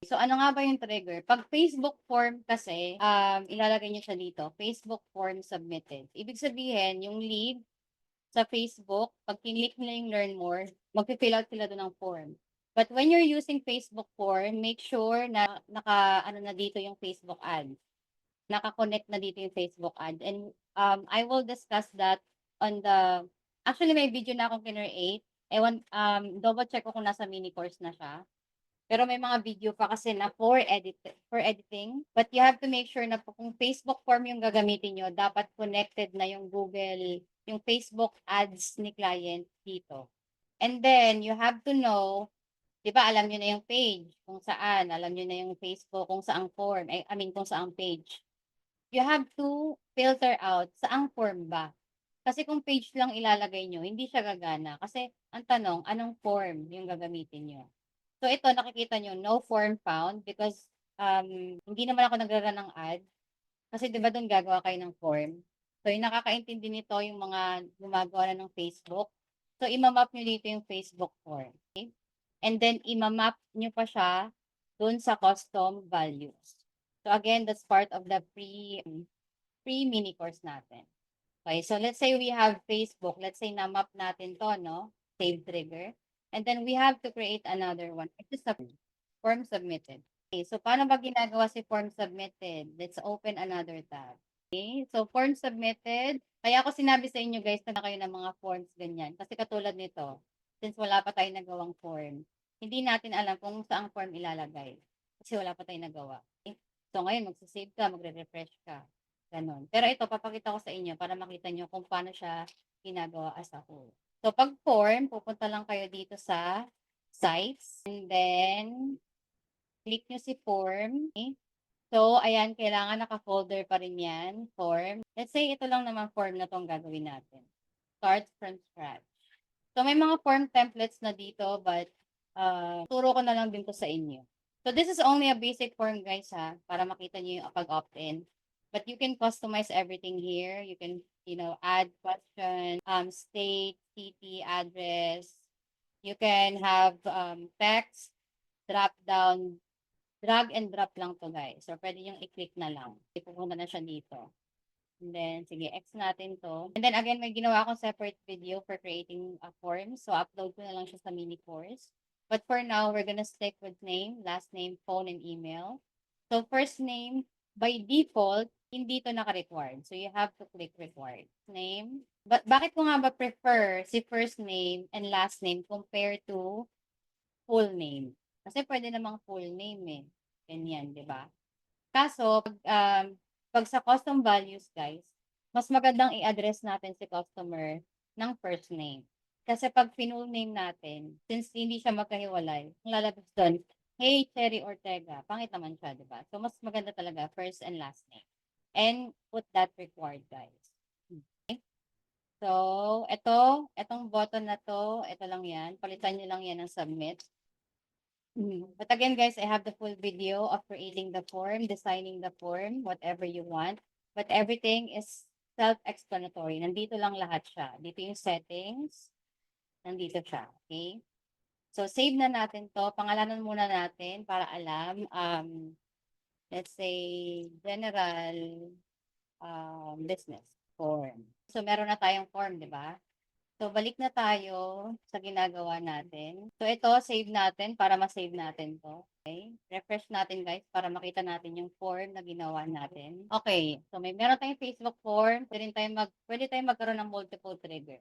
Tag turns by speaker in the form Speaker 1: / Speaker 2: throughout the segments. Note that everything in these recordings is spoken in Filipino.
Speaker 1: So, ano nga ba yung trigger? 'Pag Facebook form kasi, ilalagay niyo siya dito, Facebook form submitted. Ibig sabihin yung lead sa Facebook, 'pag click nila yung learn more, magfi-fill out sila dun ng form. But when you're using Facebook form, make sure na naka-ano na dito yung Facebook ad. Naka-connect na dito yung Facebook ad and, I will discuss that on the actually may video na akong kineate. Double check ko kung nasa mini course na siya. Pero may mga video pa kasi na for editing, but you have to make sure na kung Facebook form yung gagamitin niyo, dapat connected na yung Google, yung Facebook ads ni client dito. And then you have to know, 'di ba alam niyo na yung page kung saan, alam niyo na yung Facebook kung saang form, I mean kung saang page. You have to filter out saang form ba. Kasi kung page lang ilalagay niyo, hindi siya gagana. Kasi ang tanong, anong form yung gagamitin niyo? So ito nakikita niyo, no form found because, hindi naman ako nagra-run ng ad. Kasi 'di ba dun gagawa kayo ng form. So yung nakakaintindi nito yung mga gumagawa na ng Facebook. So ima-map niyo dito yung Facebook form, okey? And then ima-map niyo pa siya dun sa custom values. So again, that's part of the free mini course natin. Okay, so let's say we have Facebook. Let's say na-map natin 'to 'no, save trigger. And then we have to create another one, which is the form submitted. Okay, so paano ba ginagawa si form submitted? Let's open another tab. Okay, so form submitted. Kaya ako sinabi sa inyo guys na kayo ng mga forms ganyan. Kasi katulad nito, since wala pa tayong nagawang form, hindi natin alam kung saang form ilalagay. Kasi wala pa tayong nagawa. Okay? So ngayon, magsisave ka, magre-refresh ka. Ganon. Pero ito, papakita ko sa inyo para makita nyo kung paano siya ginagawa as a whole. So, pag form, pupunta lang kayo dito sa sites. And then, click nyo si form. Okay? So, ayan, kailangan naka-folder pa rin yan, form. Let's say, ito lang naman form na tong gagawin natin. Start from scratch. So, may mga form templates na dito, but turo ko na lang din to sa inyo. So, this is only a basic form, guys, ha, para makita nyo yung pag-opt-in. But you can customize everything here. You can, add question, state, city, address. You can have text, drop down, drag and drop lang to guys. So, pwede yung i-click na lang. Ipupunta na siya dito. And then, sige, X natin to. And then again, may ginawa akong separate video for creating a form. So, upload ko na lang siya sa mini course. But for now, we're gonna stick with name, last name, phone, and email. So, first name, by default, hindi to naka-required. So, you have to click required. Name. But bakit ko nga ba prefer si first name and last name compared to full name? Kasi pwede namang full name eh. Ganyan, di ba? Kaso, pag sa custom values, guys, mas magandang i-address natin si customer ng first name. Kasi pag full name natin, since hindi siya magkahiwalay, ang lalabas doon, hey, Cherry Ortega, pangit naman siya, di ba? So, mas maganda talaga first and last name. And put that required, guys. Okay? So, etong button na to, ito lang yan. Palitan nyo lang yan ng submit. But again, guys, I have the full video of creating the form, designing the form, whatever you want. But everything is self-explanatory. Nandito lang lahat siya. Dito yung settings. Nandito siya. Okay? So, save na natin to. Pangalanan muna natin para alam. Let's say, general business form. So, meron na tayong form, di ba? So, balik na tayo sa ginagawa natin. So, ito, save natin para ma-save natin to. Okay? Refresh natin, guys, para makita natin yung form na ginawa natin. Okay. So, meron tayong Facebook form. Pwede tayong magkaroon ng multiple trigger.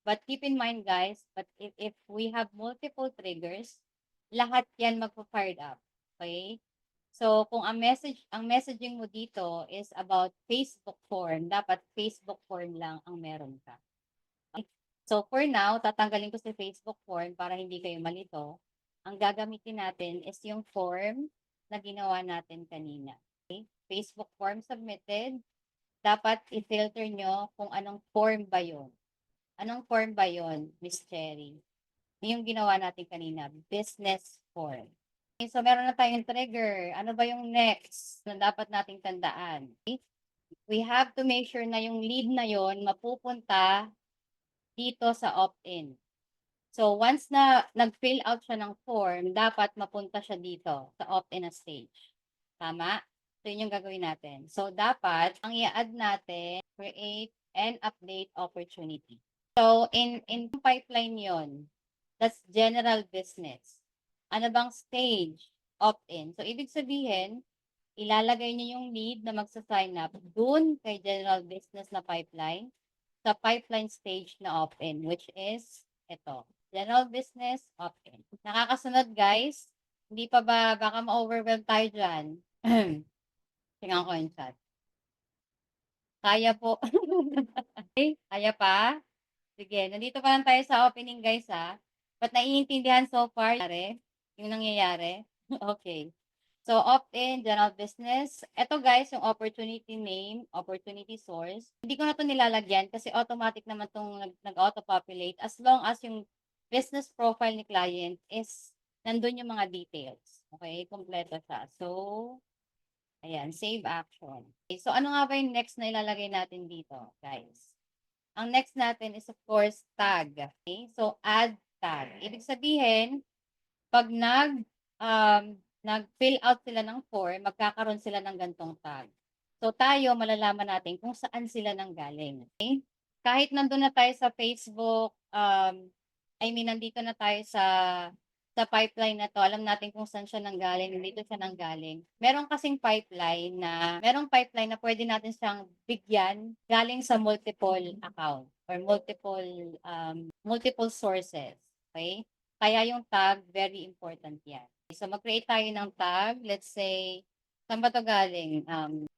Speaker 1: But keep in mind, guys, but if we have multiple triggers, lahat yan magpo-fired up. Okay? So, kung ang messaging mo dito is about Facebook form, dapat Facebook form lang ang meron ka. So, for now, tatanggalin ko si Facebook form para hindi kayo malito. Ang gagamitin natin is yung form na ginawa natin kanina. Okay? Facebook form submitted. Dapat i-filter nyo kung anong form ba yun. Anong form ba yun, Miss Cherry? Yung ginawa natin kanina, business form. Okay, so, meron na tayong trigger. Ano ba yung next na dapat nating tandaan? Okay? We have to make sure na yung lead na yon mapupunta dito sa opt-in. So, once na nag-fill out siya ng form, dapat mapunta siya dito sa opt-in na stage. Tama? So, yun yung gagawin natin. So, dapat, ang i-add natin, create and update opportunity. So, in pipeline yon, that's general business. Ano bang stage? Opt-in. So, ibig sabihin, ilalagay niyo yung lead na magsa-sign up dun kay general business na pipeline sa pipeline stage na opt-in, which is ito. General business, opt-in. Nakakasunod, guys? Hindi pa ba, baka ma-overwhelm tayo dyan? Tingnan ko yung chat. Kaya po. Okay, kaya pa? Sige, nandito pa lang tayo sa opening, guys, ha? Ba't naiintindihan so far yung nangyayari? Okay. So, opt-in, general business. Ito, guys, yung opportunity name, opportunity source. Hindi ko na ito nilalagyan kasi automatic naman itong nag-auto-populate as long as yung business profile ni client is nandun yung mga details. Okay, kompleto siya. So, ayan, save action. Okay, so, ano nga ba yung next na ilalagay natin dito, guys? Ang next natin is, of course, tag. Okay? So, add tag. Ibig sabihin, pag nag-fill out sila ng form, magkakaroon sila ng gantong tag. So, tayo, malalaman natin kung saan sila nanggaling. Okay? Kahit nandun na tayo sa Facebook, nandito na tayo sa pipeline na to, alam natin kung saan siya nanggaling, dito siya nanggaling. Merong pipeline na pwede natin siyang bigyan galing sa multiple account or multiple sources. Okay? Kaya yung tag, very important yan. So, mag-create tayo ng tag. Let's say, saan ba ito galing?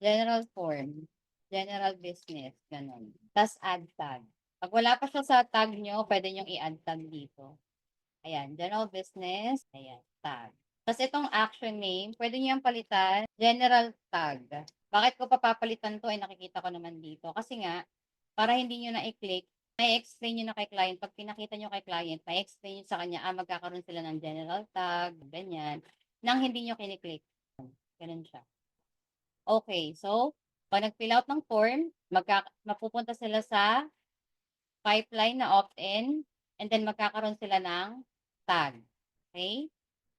Speaker 1: General form, general business, ganun. Tapos add tag. Pag wala pa siya sa tag nyo, pwede nyo i-add tag dito. Ayan, general business, ayan, tag. Tapos itong action name, pwede nyo yung palitan, general tag. Bakit ko papapalitan to? Ay nakikita ko naman dito. Kasi nga, para hindi nyo na i-click, may explain nyo na kay client. Pag pinakita nyo kay client, may explain nyo sa kanya, magkakaroon sila ng general tag, ganyan, nang hindi nyo kiniklik. Ganun siya. Okay, so, pag nag-fill out ng form, mapupunta sila sa pipeline na opt-in, and then magkakaroon sila ng tag. Okay?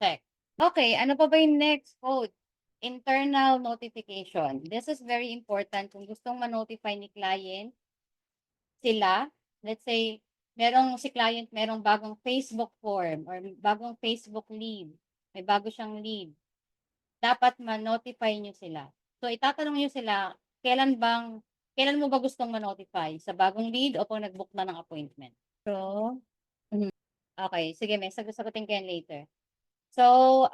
Speaker 1: Check. Okay, ano pa ba yung next code? Internal notification. This is very important. Kung gustong ma-notify ni client, sila, let's say, si client merong bagong Facebook form or bagong Facebook lead, may bago siyang lead, dapat ma-notify nyo sila. So, itatanong nyo sila, kailan mo ba gustong ma-notify? Sa bagong lead o pag nag-book na ng appointment? So, okay, sige, may sagutin ko yan later. So,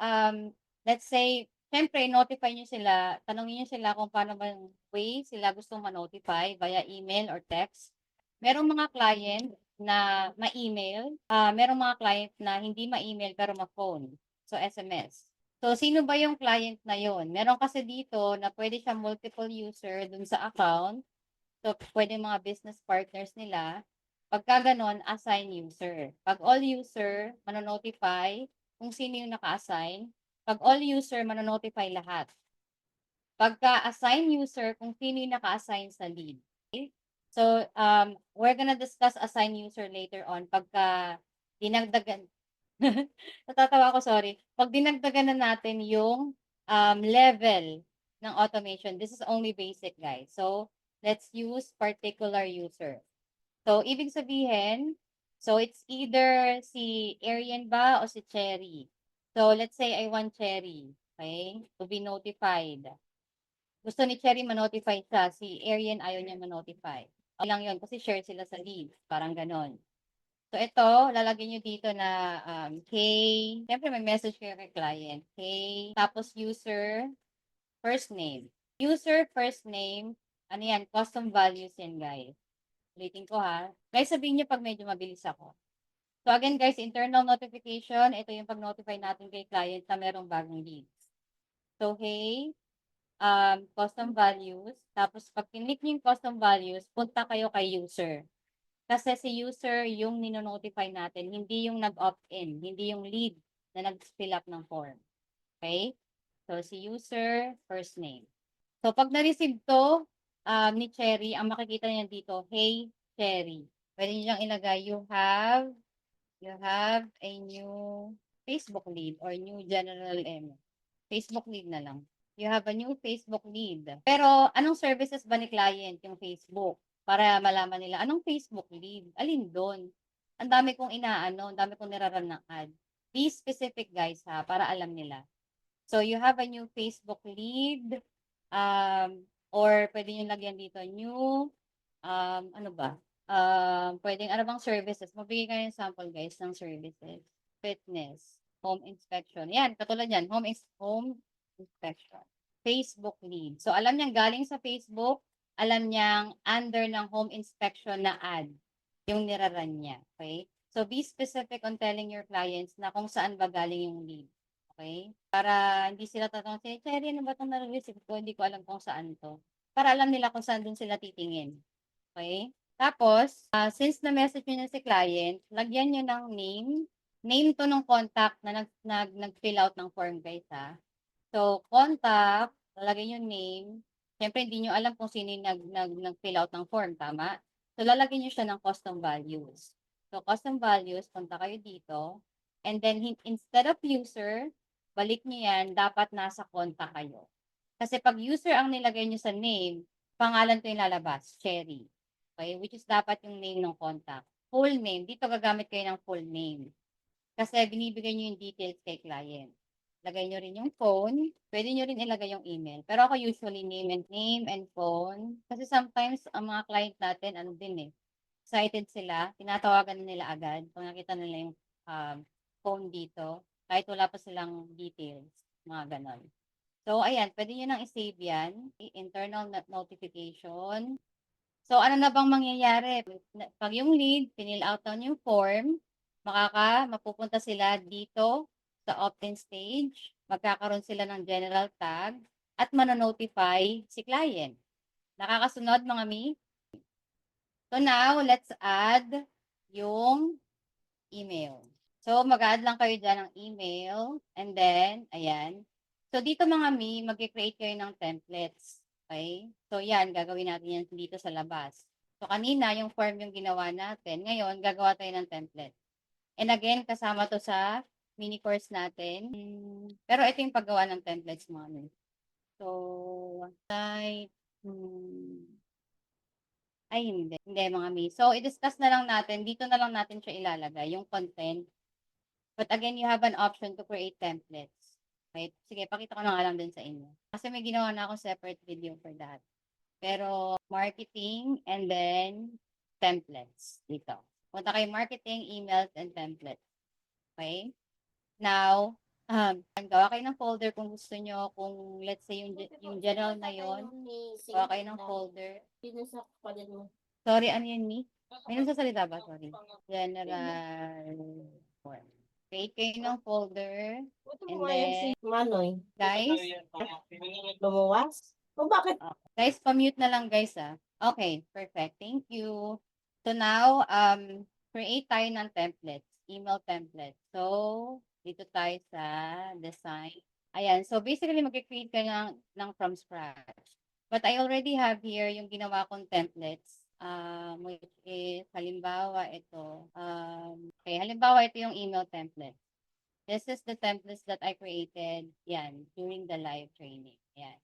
Speaker 1: let's say, syempre, notify nyo sila, tanongin nyo sila kung paano ba yung way sila gustong ma-notify via email or text. Merong mga client na ma-email, merong mga client na hindi ma-email pero ma-phone. So, SMS. So, sino ba yung client na yon? Meron kasi dito na pwede siya multiple user dun sa account. So, pwede mga business partners nila. Pagka ganon, assign user. Pag all user, manonotify kung sino yung naka-assign. Pag all user, manonotify lahat. Pagka assign user, kung sino yung naka-assign sa lead. Okay? So, we're gonna discuss assign user later on pagka dinagdagan. Natatawa ako, sorry. Pag dinagdagan na natin yung level ng automation, this is only basic, guys. So, let's use particular user. So, ibig sabihin, so it's either si Arian ba o si Cherry. So, let's say I want Cherry, okay, to be notified. Gusto ni Cherry ma-notify siya, si Arian ayaw niya ma-notify. Okay lang yun, kasi share sila sa lead, parang ganon. So, ito, lalagyan nyo dito na siyempre may message kayo kay client. Tapos user, first name. User, first name, ano yan, custom values yan, guys. Ulitin ko ha. Guys, sabihin nyo pag medyo mabilis ako. So, again, guys, internal notification, ito yung pag-notify natin kay client na merong bagong leads. So, custom values. Tapos, pag click nyo yung custom values, punta kayo kay user. Kasi si user yung nino-notify natin, hindi yung nag-opt-in, hindi yung lead na nag-fill up ng form. Okay? So, si user, first name. So, pag na-receive to ni Cherry, ang makikita niya dito, hey, Cherry. Pwede niyo lang ilagay, you have you have a new Facebook lead or new general Facebook lead na lang. You have a new Facebook lead. Pero anong services ba ni client yung Facebook? Para malaman nila, anong Facebook lead? Alin doon? Ang dami kong inaano, ang dami kong niraran ng ad. Be specific guys ha, para alam nila. So you have a new Facebook lead, or pwede nyo lagyan dito new, ano ba? Pwedeng ano bang services? Magbigay kayo ng sample guys ng services. Fitness, home inspection. Yan, katulad yan, home inspection. Facebook lead. So alam niyang galing sa Facebook, alam niyang under ng home inspection na ad yung niraran niya. Okay? So be specific on telling your clients na kung saan ba galing yung lead. Okay? Para hindi sila tatanong, Cherry, ano ba itong nare-receive ko? Hindi ko alam kung saan to. Para alam nila kung saan dun sila titingin. Okay? Tapos, since na-message nyo na si client, lagyan nyo ng name. Name to ng contact na nag-fill out ng form guys ha. So, contact, lalagay yung name. Siyempre, hindi nyo alam kung sino yung nag-fill out ng form, tama? So, lalagyan nyo siya ng custom values. So, custom values, punta kayo dito. And then, instead of user, balik nyo yan, dapat nasa contact kayo. Kasi pag user ang nilagay nyo sa name, pangalan to yung lalabas, Cherry. Okay? Which is dapat yung name ng contact. Full name. Dito gagamit kayo ng full name. Kasi binibigay nyo yung details kay client. Lagay nyo rin yung phone. Pwede nyo rin ilagay yung email. Pero ako usually name and phone. Kasi sometimes ang mga client natin, ano din excited sila. Tinatawagan na nila agad. Kung nakita nila yung phone dito. Kahit wala pa silang details. Mga ganon. So, ayan. Pwede nyo nang i-save yan. Internal notification. So, ano na bang mangyayari? Pag yung lead, pinil out down yung form, mapupunta sila dito sa opt-in stage, magkakaroon sila ng general tag, at manonotify si client. Nakakasunod mga mi? So now, let's add yung email. So, mag-add lang kayo dyan ng email, and then, ayan. So, dito mga mi, mag-create kayo ng templates. Okay? So, yan, gagawin natin yan dito sa labas. So, kanina, yung form yung ginawa natin. Ngayon, gagawa tayo ng template. And again, kasama to sa mini course natin. Pero ito yung paggawa ng templates mga mi. So, site, ay, hindi. Hindi, mga mi. So, i-discuss na lang natin. Dito na lang natin siya ilalagay, yung content. But again, you have an option to create templates. Okay? Sige, pakita ko na nga lang din sa inyo. Kasi may ginawa na akong separate video for that. Pero, marketing and then templates dito. Punta kayo marketing, emails, and templates. Okay? Now, gawa kayo ng folder kung gusto nyo. Kung let's say yung general na yon, gawa kayo ng folder. Sorry, ano yun, Mi? May nagsasalita ba? Sorry. General form. Create kayo ng folder. And then,
Speaker 2: Manoy,
Speaker 1: guys,
Speaker 2: lumuwas? O bakit?
Speaker 1: guys, pa-mute na lang guys Okay, perfect. Thank you. So now, create tayo ng templates. Email template. So, dito tayo sa design. Ayan. So, basically, mag-create ka ng from scratch. But I already have here yung ginawa kong templates. Which is, halimbawa, ito. Okay, halimbawa, ito yung email template. This is the templates that I created, yan, during the live training. Yan.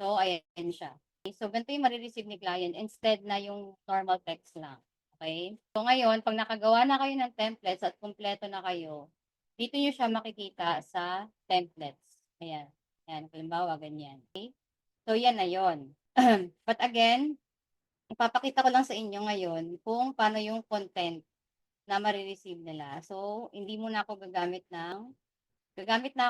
Speaker 1: So, ayan siya. Okay, so, ganito yung marireceive ni client instead na yung normal text lang. Okay? So, ngayon, pag nakagawa na kayo ng templates at kumpleto na kayo, dito nyo siya makikita sa templates. Ayan. Ayan, halimbawa, ganyan. Okay? So, yan na yon. But again, ipapakita ko lang sa inyo ngayon kung paano yung content na marireceive nila. So, hindi muna ako gagamit na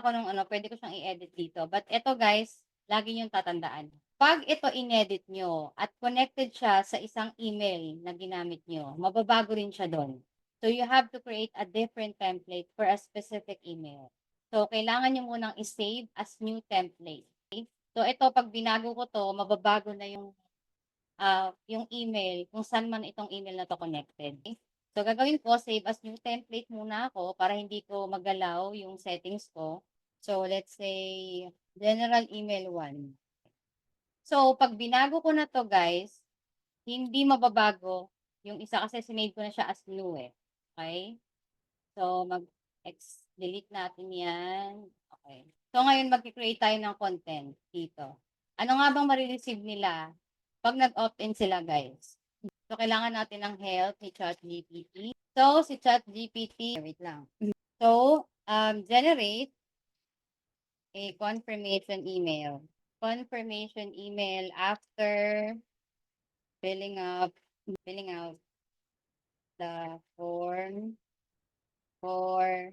Speaker 1: ako ng pwede ko siyang i-edit dito. But ito guys, lagi niyong tatandaan. Pag ito in-edit nyo at connected siya sa isang email na ginamit nyo, mababago rin siya doon. So, you have to create a different template for a specific email. So, kailangan nyo munang i-save as new template. Okay? So, ito, pag binago ko to, mababago na yung email, kung saan man itong email na to connected. Okay? So, gagawin ko, save as new template muna ako para hindi ko magalaw yung settings ko. So, let's say, general email 1. So, pag binago ko na to guys, hindi mababago yung isa kasi sinave ko na siya as new Okay? So, delete natin yan. Okay. So, ngayon mag-create tayo ng content dito. Ano nga bang marireceive nila pag nag-opt-in sila, guys? So, kailangan natin ng help ni ChatGPT. So, si ChatGPT, wait lang. So, generate a confirmation email. Confirmation email after filling out the form for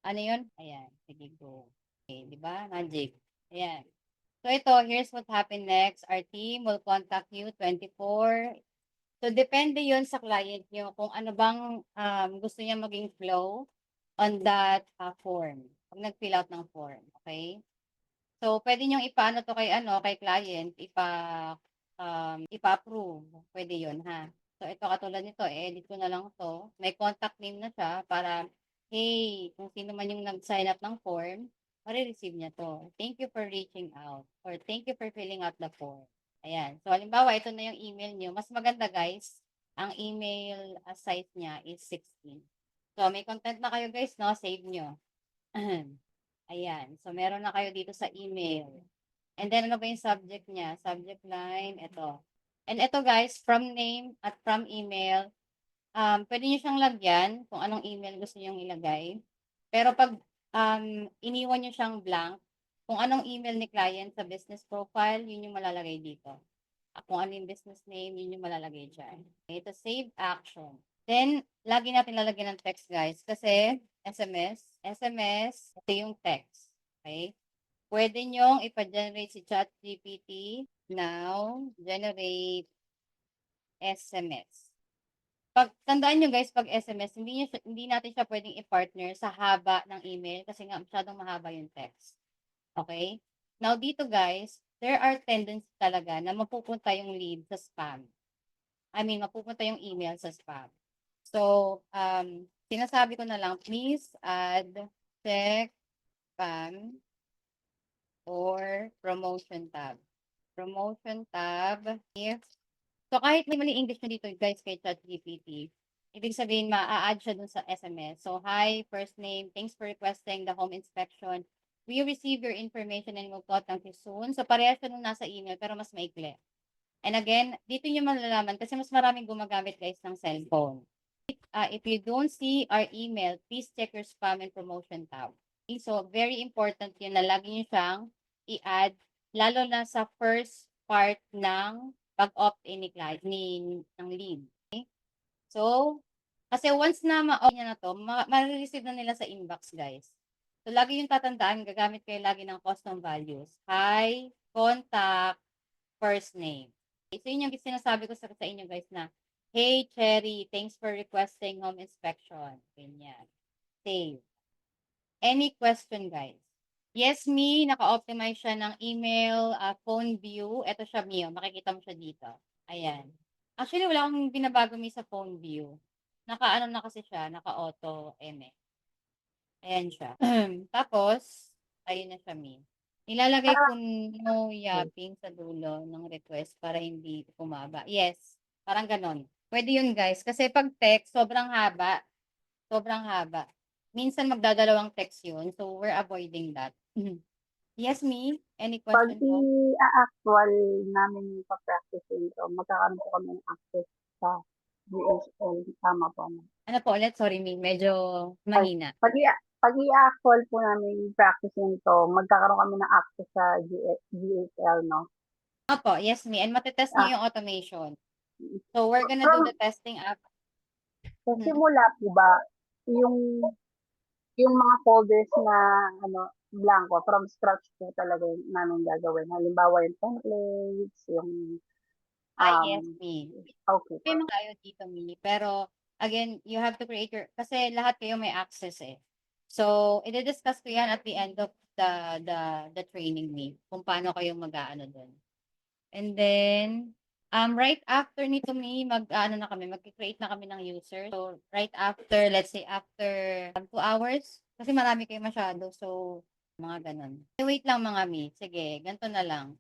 Speaker 1: ano yun? Ayan, sige go. Okay, di ba? Magic. Ayan. So ito, here's what happened next. Our team will contact you 24. So depende yun sa client nyo kung ano bang gusto niya maging flow on that form. Pag nag-fill out ng form. Okay? So pwede nyo ipaano to kay client, ipa-approve. Pwede yun ha. So ito katulad nito, edit ko na lang to. May contact name na siya para hey, kung sino man yung nag-sign up ng form, marireceive niya to. Thank you for reaching out or thank you for filling out the form. Ayan. So, halimbawa, ito na yung email nyo. Mas maganda, guys, ang email size niya is 16. So, may content na kayo, guys, no? Save nyo. Ayan. So, meron na kayo dito sa email. And then, ano ba yung subject niya? Subject line, ito. And ito, guys, from name at from email, pwede nyo siyang lagyan kung anong email gusto nyo ilagay. Pero pag iniwan nyo siyang blank, kung anong email ni client sa business profile, yun yung malalagay dito. Kung ano yung business name, yun yung malalagay dyan. Okay, ito, save action. Then, lagi natin lalagyan ng text, guys. Kasi, SMS, ito yung text. Okay? Pwede nyong ipa-generate si ChatGPT. Now, generate SMS. Pag tandaan nyo guys, pag SMS, hindi natin siya pwedeng i-partner sa haba ng email kasi nga masyadong mahaba yung text. Okay? Now dito guys, there are tendency talaga na mapupunta yung lead sa spam. Mapupunta yung email sa spam. So, sinasabi ko na lang, please add check spam or promotion tab. Promotion tab if so, kahit may mali English na dito, guys, kay ChatGPT, ibig sabihin, ma-a-add siya dun sa SMS. So, hi, first name, thanks for requesting the home inspection. We receive your information and will contact you soon. So, parehas siya nung nasa email, pero mas maikli. And again, dito nyo malalaman kasi mas maraming gumagamit, guys, ng cellphone. If you don't see our email, please check your spam and promotion tab. Okay, so, very important yun na lagi nyo siyang i-add, lalo na sa first part ng pag-opt-in ng lead. Okay? So, kasi once na ma-opt niya na to, ma-receive na nila sa inbox, guys. So, lagi yung tatandaan, gagamit kayo lagi ng custom values. Hi, contact, first name. Okay, so, yun yung sinasabi ko sa inyo, guys, na, hey, Cherry, thanks for requesting home inspection. Ganyan. Save. Any question, guys? Yes, me, naka-optimize siya ng email, phone view. Ito siya, Mio. Makikita mo siya dito. Ayan. Actually, wala akong binabago mi sa phone view. Naka-ano na kasi siya, naka-auto ME. Ayan siya. Tapos, ayun na siya, Mi. Nilalagay ko no yapping sa dulo ng request para hindi kumaba. Yes, parang ganon. Pwede yun, guys. Kasi pag text, sobrang haba. Sobrang haba. Minsan magdadalawang text yun. So, we're avoiding that. Yes, me? Any
Speaker 3: Pag
Speaker 1: question po?
Speaker 3: i-a-actual namin pa-practice ito, magkakaroon po kami ng access sa DSL. Tama po.
Speaker 1: Ano po ulit? Sorry, me. Medyo mahina.
Speaker 3: Pag i-actual po namin practice ito, magkakaroon kami ng access sa DSL, no?
Speaker 1: Opo, yes, me. And matetest niyo yung automation. So, we're gonna do
Speaker 3: From,
Speaker 1: the testing up.
Speaker 3: sa simula po ba, yung mga folders na blanco, from scratch po talaga yung namin gagawin. Halimbawa yung templates, yung
Speaker 1: Yes, me.
Speaker 3: okay
Speaker 1: May
Speaker 3: po.
Speaker 1: mga tayo dito, me. Pero, again, you have to create kasi lahat kayo may access eh. So, i-discuss ko yan at the end of the training, me. Kung paano kayo mag-aano doon. And then, right after nito, me, mag-create na kami ng user. So, right after, let's say, after 2 hours, kasi marami kayo masyado. So, mga ganun. Wait lang mga mi. Sige, ganito na lang.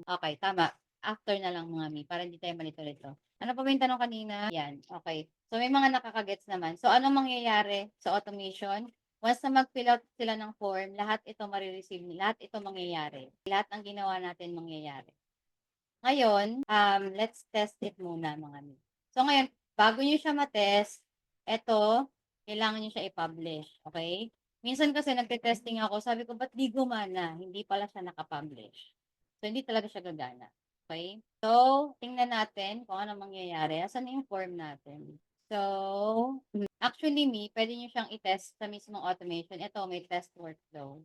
Speaker 1: Okay, tama. After na lang mga mi, para hindi tayo malito-lito. Ano pa ba yung tanong kanina? Yan, okay. So, may mga nakakagets naman. So, ano mangyayari sa automation? Once na mag-fill out sila ng form, lahat ito marireceive, lahat ito mangyayari. Lahat ng ginawa natin mangyayari. Ngayon, let's test it muna mga mi. So, ngayon, bago nyo siya matest, ito, kailangan nyo siya i-publish. Okay? Minsan kasi nagte-testing ako, sabi ko, ba't di gumana? Hindi pala siya nakapublish. So, hindi talaga siya gagana. Okay? So, tingnan natin kung ano mangyayari. Asan yung form natin? So, actually, pwede nyo siyang i-test sa mismong automation. Ito, may test workflow.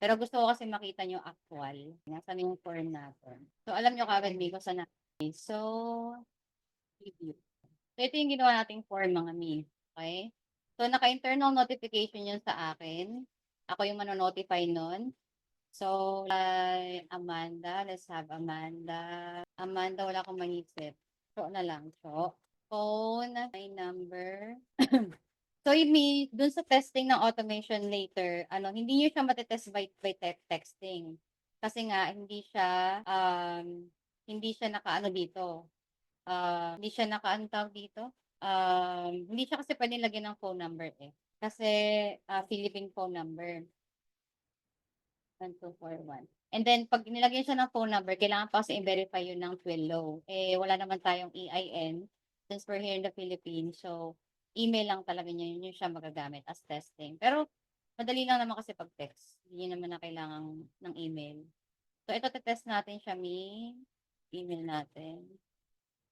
Speaker 1: Pero gusto ko kasi makita nyo actual. Nasaan yung form natin. So, alam nyo kagad, kung saan na. Okay, so, review. So, ito yung ginawa nating form, mga mi. Okay? So, naka-internal notification yun sa akin. Ako yung manonotify nun. So, Amanda, let's have Amanda. Amanda, wala akong manisip. So, na lang. So, phone, my number. So, dun sa testing ng automation later, hindi nyo siya matetest by texting. Kasi nga, hindi siya nakaano dito. Hindi siya nakaano tawag dito. Hindi siya kasi pwede lagyan ng phone number eh. Kasi, Philippine phone number. 1241. And then, pag nilagyan siya ng phone number, kailangan pa kasi i-verify yun ng Twillo. Eh, wala naman tayong EIN since we're here in the Philippines. So, email lang talaga niya, yun yung siya magagamit as testing. Pero, madali lang naman kasi pag text. Hindi naman na kailangan ng email. So, ito test natin siya, email natin.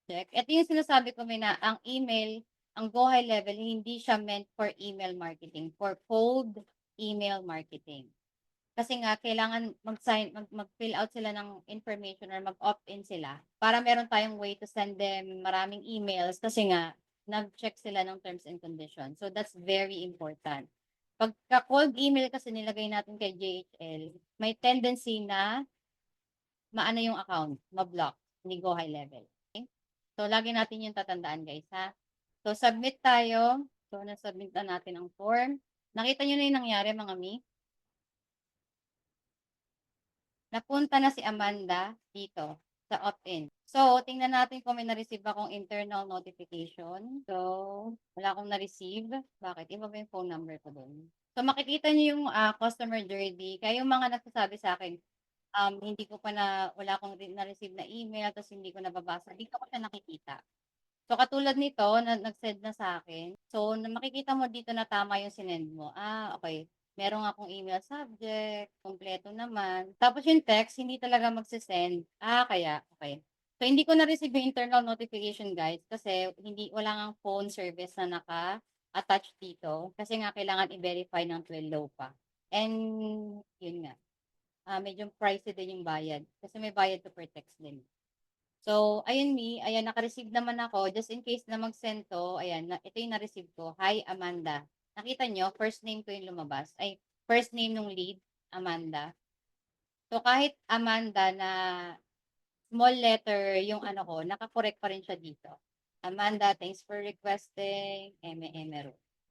Speaker 1: Check. Ito yung sinasabi ko, na ang email, ang Go High Level, hindi siya meant for email marketing, for cold email marketing. Kasi nga, kailangan mag-fill out sila ng information or mag-opt-in sila para meron tayong way to send them maraming emails kasi nga, nag-check sila ng terms and conditions. So, that's very important. Pagka cold email kasi nilagay natin kay JHL, may tendency na maano yung account, ma-block, hindi go high level. Okay? So, lagi natin yung tatandaan, guys, ha? So, submit tayo. So, na-submit na natin ang form. Nakita nyo na yung nangyari, mga mi? Napunta na si Amanda dito sa opt-in. So, tingnan natin kung may na-receive akong internal notification. So, wala akong na-receive. Bakit? Iba ba yung phone number ko doon? So, makikita niyo yung customer journey. Kaya yung mga nagsasabi sa akin, wala akong na-receive na email, tapos hindi ko nababasa. Dito ko siya nakikita. So, katulad nito, nag-send na sa akin. So, makikita mo dito na tama yung sinend mo. Okay. Meron akong email subject, kompleto naman. Tapos yung text, hindi talaga magsisend. Kaya, okay. So, hindi ko na-receive yung internal notification, guys, kasi wala nga phone service na naka-attach dito. Kasi nga, kailangan i-verify ng Twillo pa. And, yun nga. Medyo pricey din yung bayad. Kasi may bayad to per text din. So, ayun ayan, naka-receive naman ako. Just in case na mag-send to, ayan, ito yung na-receive ko. Hi, Amanda. Nakita nyo, first name ko yung lumabas. Ay, first name nung lead, Amanda. So, kahit Amanda na small letter yung ko, nakakorek pa rin siya dito. Amanda, thanks for requesting. Eme.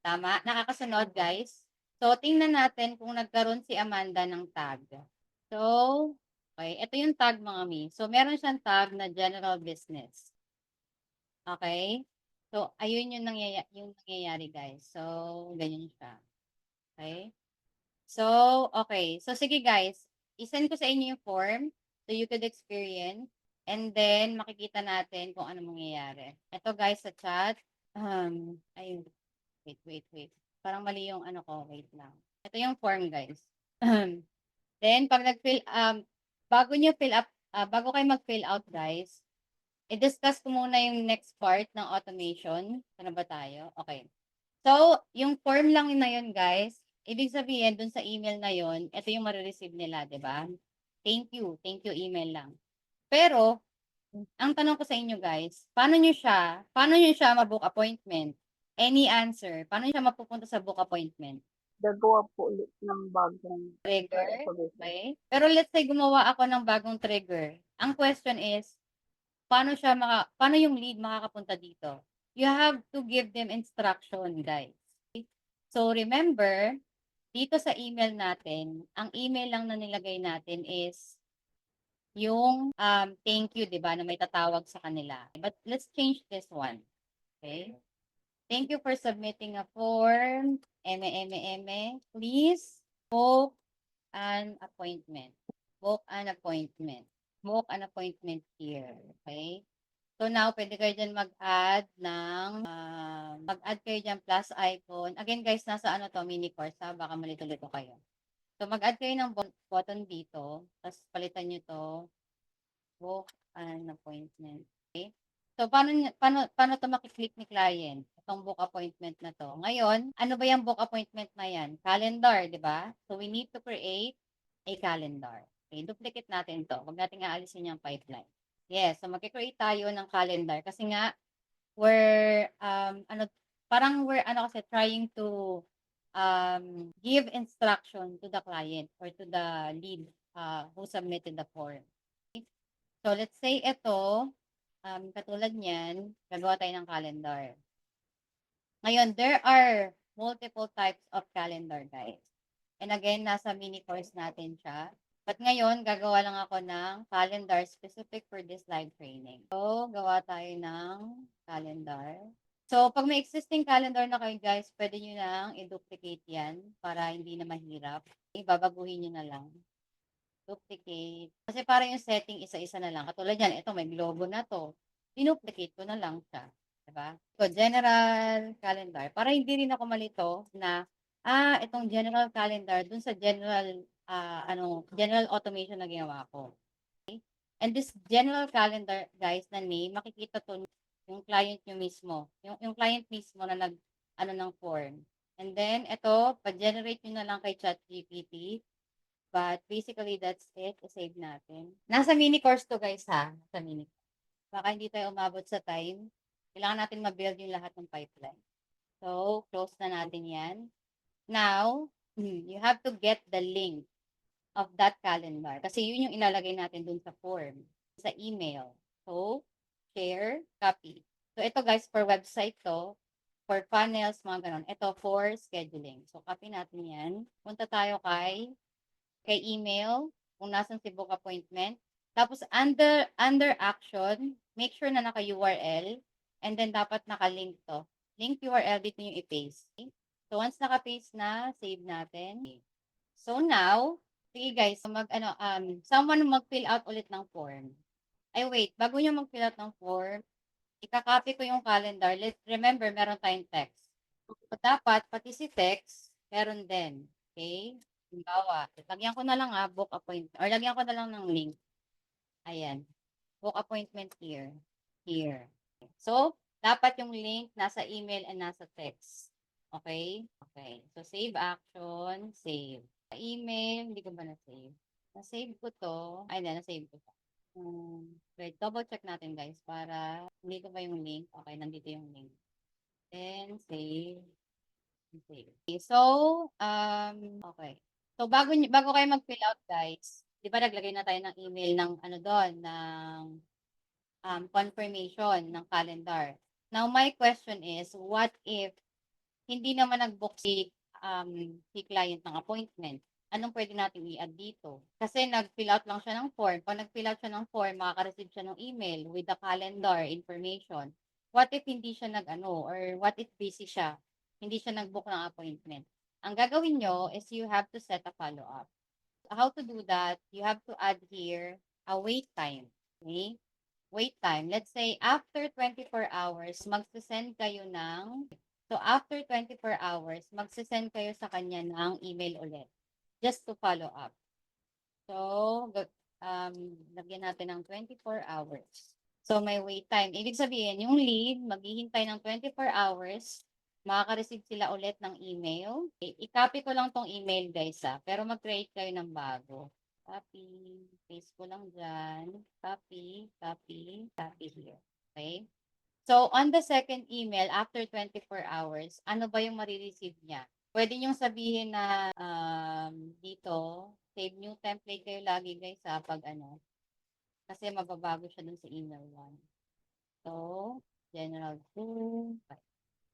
Speaker 1: Tama? Nakakasunod, guys. So, tingnan natin kung nagkaroon si Amanda ng tag. So, okay, ito yung tag, mga mi. So, meron siyang tag na general business. Okay? So, ayun yung nangyayari, guys. So, ganyan siya. Okay? So, okay. So, sige, guys. I-send ko sa inyo yung form so you could experience. And then, makikita natin kung ano mangyayari. Ito, guys, sa chat. Ayun. Wait. Parang mali yung ko. Wait lang. Ito yung form, guys. Then, pag bago kayo mag-fill out, guys, i-discuss ko muna yung next part ng automation. Ano ba tayo? Okay. So, yung form lang na yun, guys, ibig sabihin, dun sa email na yun, ito yung marireceive nila, di ba? Thank you email lang. Pero, ang tanong ko sa inyo, guys, paano nyo siya ma-book appointment? Any answer? Paano nyo siya mapupunta sa book appointment?
Speaker 3: Gagawa po ulit ng bagong
Speaker 1: Trigger.
Speaker 3: solution.
Speaker 1: Okay? Pero let's say gumawa ako ng bagong trigger. Ang question is, paano yung lead makakapunta dito? You have to give them instruction, guys. So remember, dito sa email natin, ang email lang na nilagay natin is yung thank you, 'di ba, na may tatawag sa kanila. But let's change this one. Okay? Thank you for submitting a form. Please book an appointment. Book an appointment. Book an appointment here. Okay? So now, pwede kayo dyan mag-add kayo dyan plus icon. Again guys, nasa ano to, mini course ha, baka malito-lito kayo. So mag-add kayo ng button dito, tapos palitan nyo to, book an appointment. Okay? So paano to makiklik ni client? Itong book appointment na to. Ngayon, ano ba yung book appointment na yan? Calendar, di ba? So we need to create a calendar. Okay, duplicate natin to. Huwag natin aalisin yung pipeline. Yes, so magki-create tayo ng calendar kasi nga we're kasi trying to give instruction to the client or to the lead who submitted the form. So let's say ito, katulad niyan, gagawa tayo ng calendar. Ngayon, there are multiple types of calendar, guys. And again, nasa mini course natin siya. But ngayon, gagawa lang ako ng calendar specific for this live training. So, gawa tayo ng calendar. So, pag may existing calendar na kayo, guys, pwede nyo nang i-duplicate yan para hindi na mahirap. Ibabaguhin nyo na lang. Duplicate. Kasi para yung setting isa-isa na lang. Katulad yan, ito may globo na to. Dinuplicate ko na lang siya. Diba? So, general calendar. Para hindi rin ako malito na, itong general calendar dun sa general general automation na ginawa ko. Okay? And this general calendar, guys, na name, makikita to yung client nyo mismo. Yung client mismo na ng form. And then, ito, pa-generate nyo na lang kay ChatGPT. But basically, that's it. I-save natin. Nasa mini course to, guys, ha? Nasa mini course. Baka hindi tayo umabot sa time. Kailangan natin ma-build yung lahat ng pipeline. So, close na natin yan. Now, you have to get the link of that calendar. Kasi yun yung ilalagay natin dun sa form, sa email. So, share, copy. So, ito guys, for website to, for funnels, mga ganon. Ito for scheduling. So, copy natin yan. Punta tayo kay email, kung nasan si book appointment. Tapos, under action, make sure na naka-URL, and then dapat naka-link to. Link URL, dito yung i-paste. Okay? So, once naka-paste na, save natin. So, now, sige guys, someone mag-fill out ulit ng form. Ay wait, bago nyo mag-fill out ng form, ikakopy ko yung calendar. Remember, meron tayong text. So, dapat, pati si text, meron din. Okay? Halimbawa, lagyan ko na lang book appointment. Or lagyan ko na lang ng link. Ayan. Book appointment here. Here. So, dapat yung link nasa email and nasa text. Okay? Okay. So, save action, save. Email, hindi ko ba na-save? Na-save ko to. Ay, hindi, na-save ko to. Wait, double check natin guys para hindi ko ba yung link. Okay, nandito yung link. Then, save. Save. Okay, so, okay. So, bago kayo mag-fill out guys, di ba naglagay na tayo ng email ng confirmation ng calendar. Now, my question is, what if hindi naman nag-book si client ng appointment? Anong pwede natin i-add dito? Kasi nag-fill out lang siya ng form. Pag nag-fill out siya ng form, makaka-receive siya ng email with the calendar information. What if hindi siya or what if busy siya? Hindi siya nag-book ng appointment. Ang gagawin nyo is you have to set a follow-up. How to do that? You have to add here a wait time. Okay? Wait time. Let's say after 24 hours, magsisend kayo ng So, after 24 hours, magsisend kayo sa kanya ng email ulit. Just to follow up. So, lagyan natin ng 24 hours. So, may wait time. Ibig sabihin, yung lead, maghihintay ng 24 hours, makaka-receive sila ulit ng email. I-copy ko lang tong email, guys, pero mag-create kayo ng bago. Copy. Paste ko lang dyan. Copy, copy, copy here. Okay? So, on the second email, after 24 hours, ano ba yung marireceive niya? Pwede niyong sabihin na dito, save new template kayo lagi guys pag kasi mababago siya dun sa email 1. So, general 2.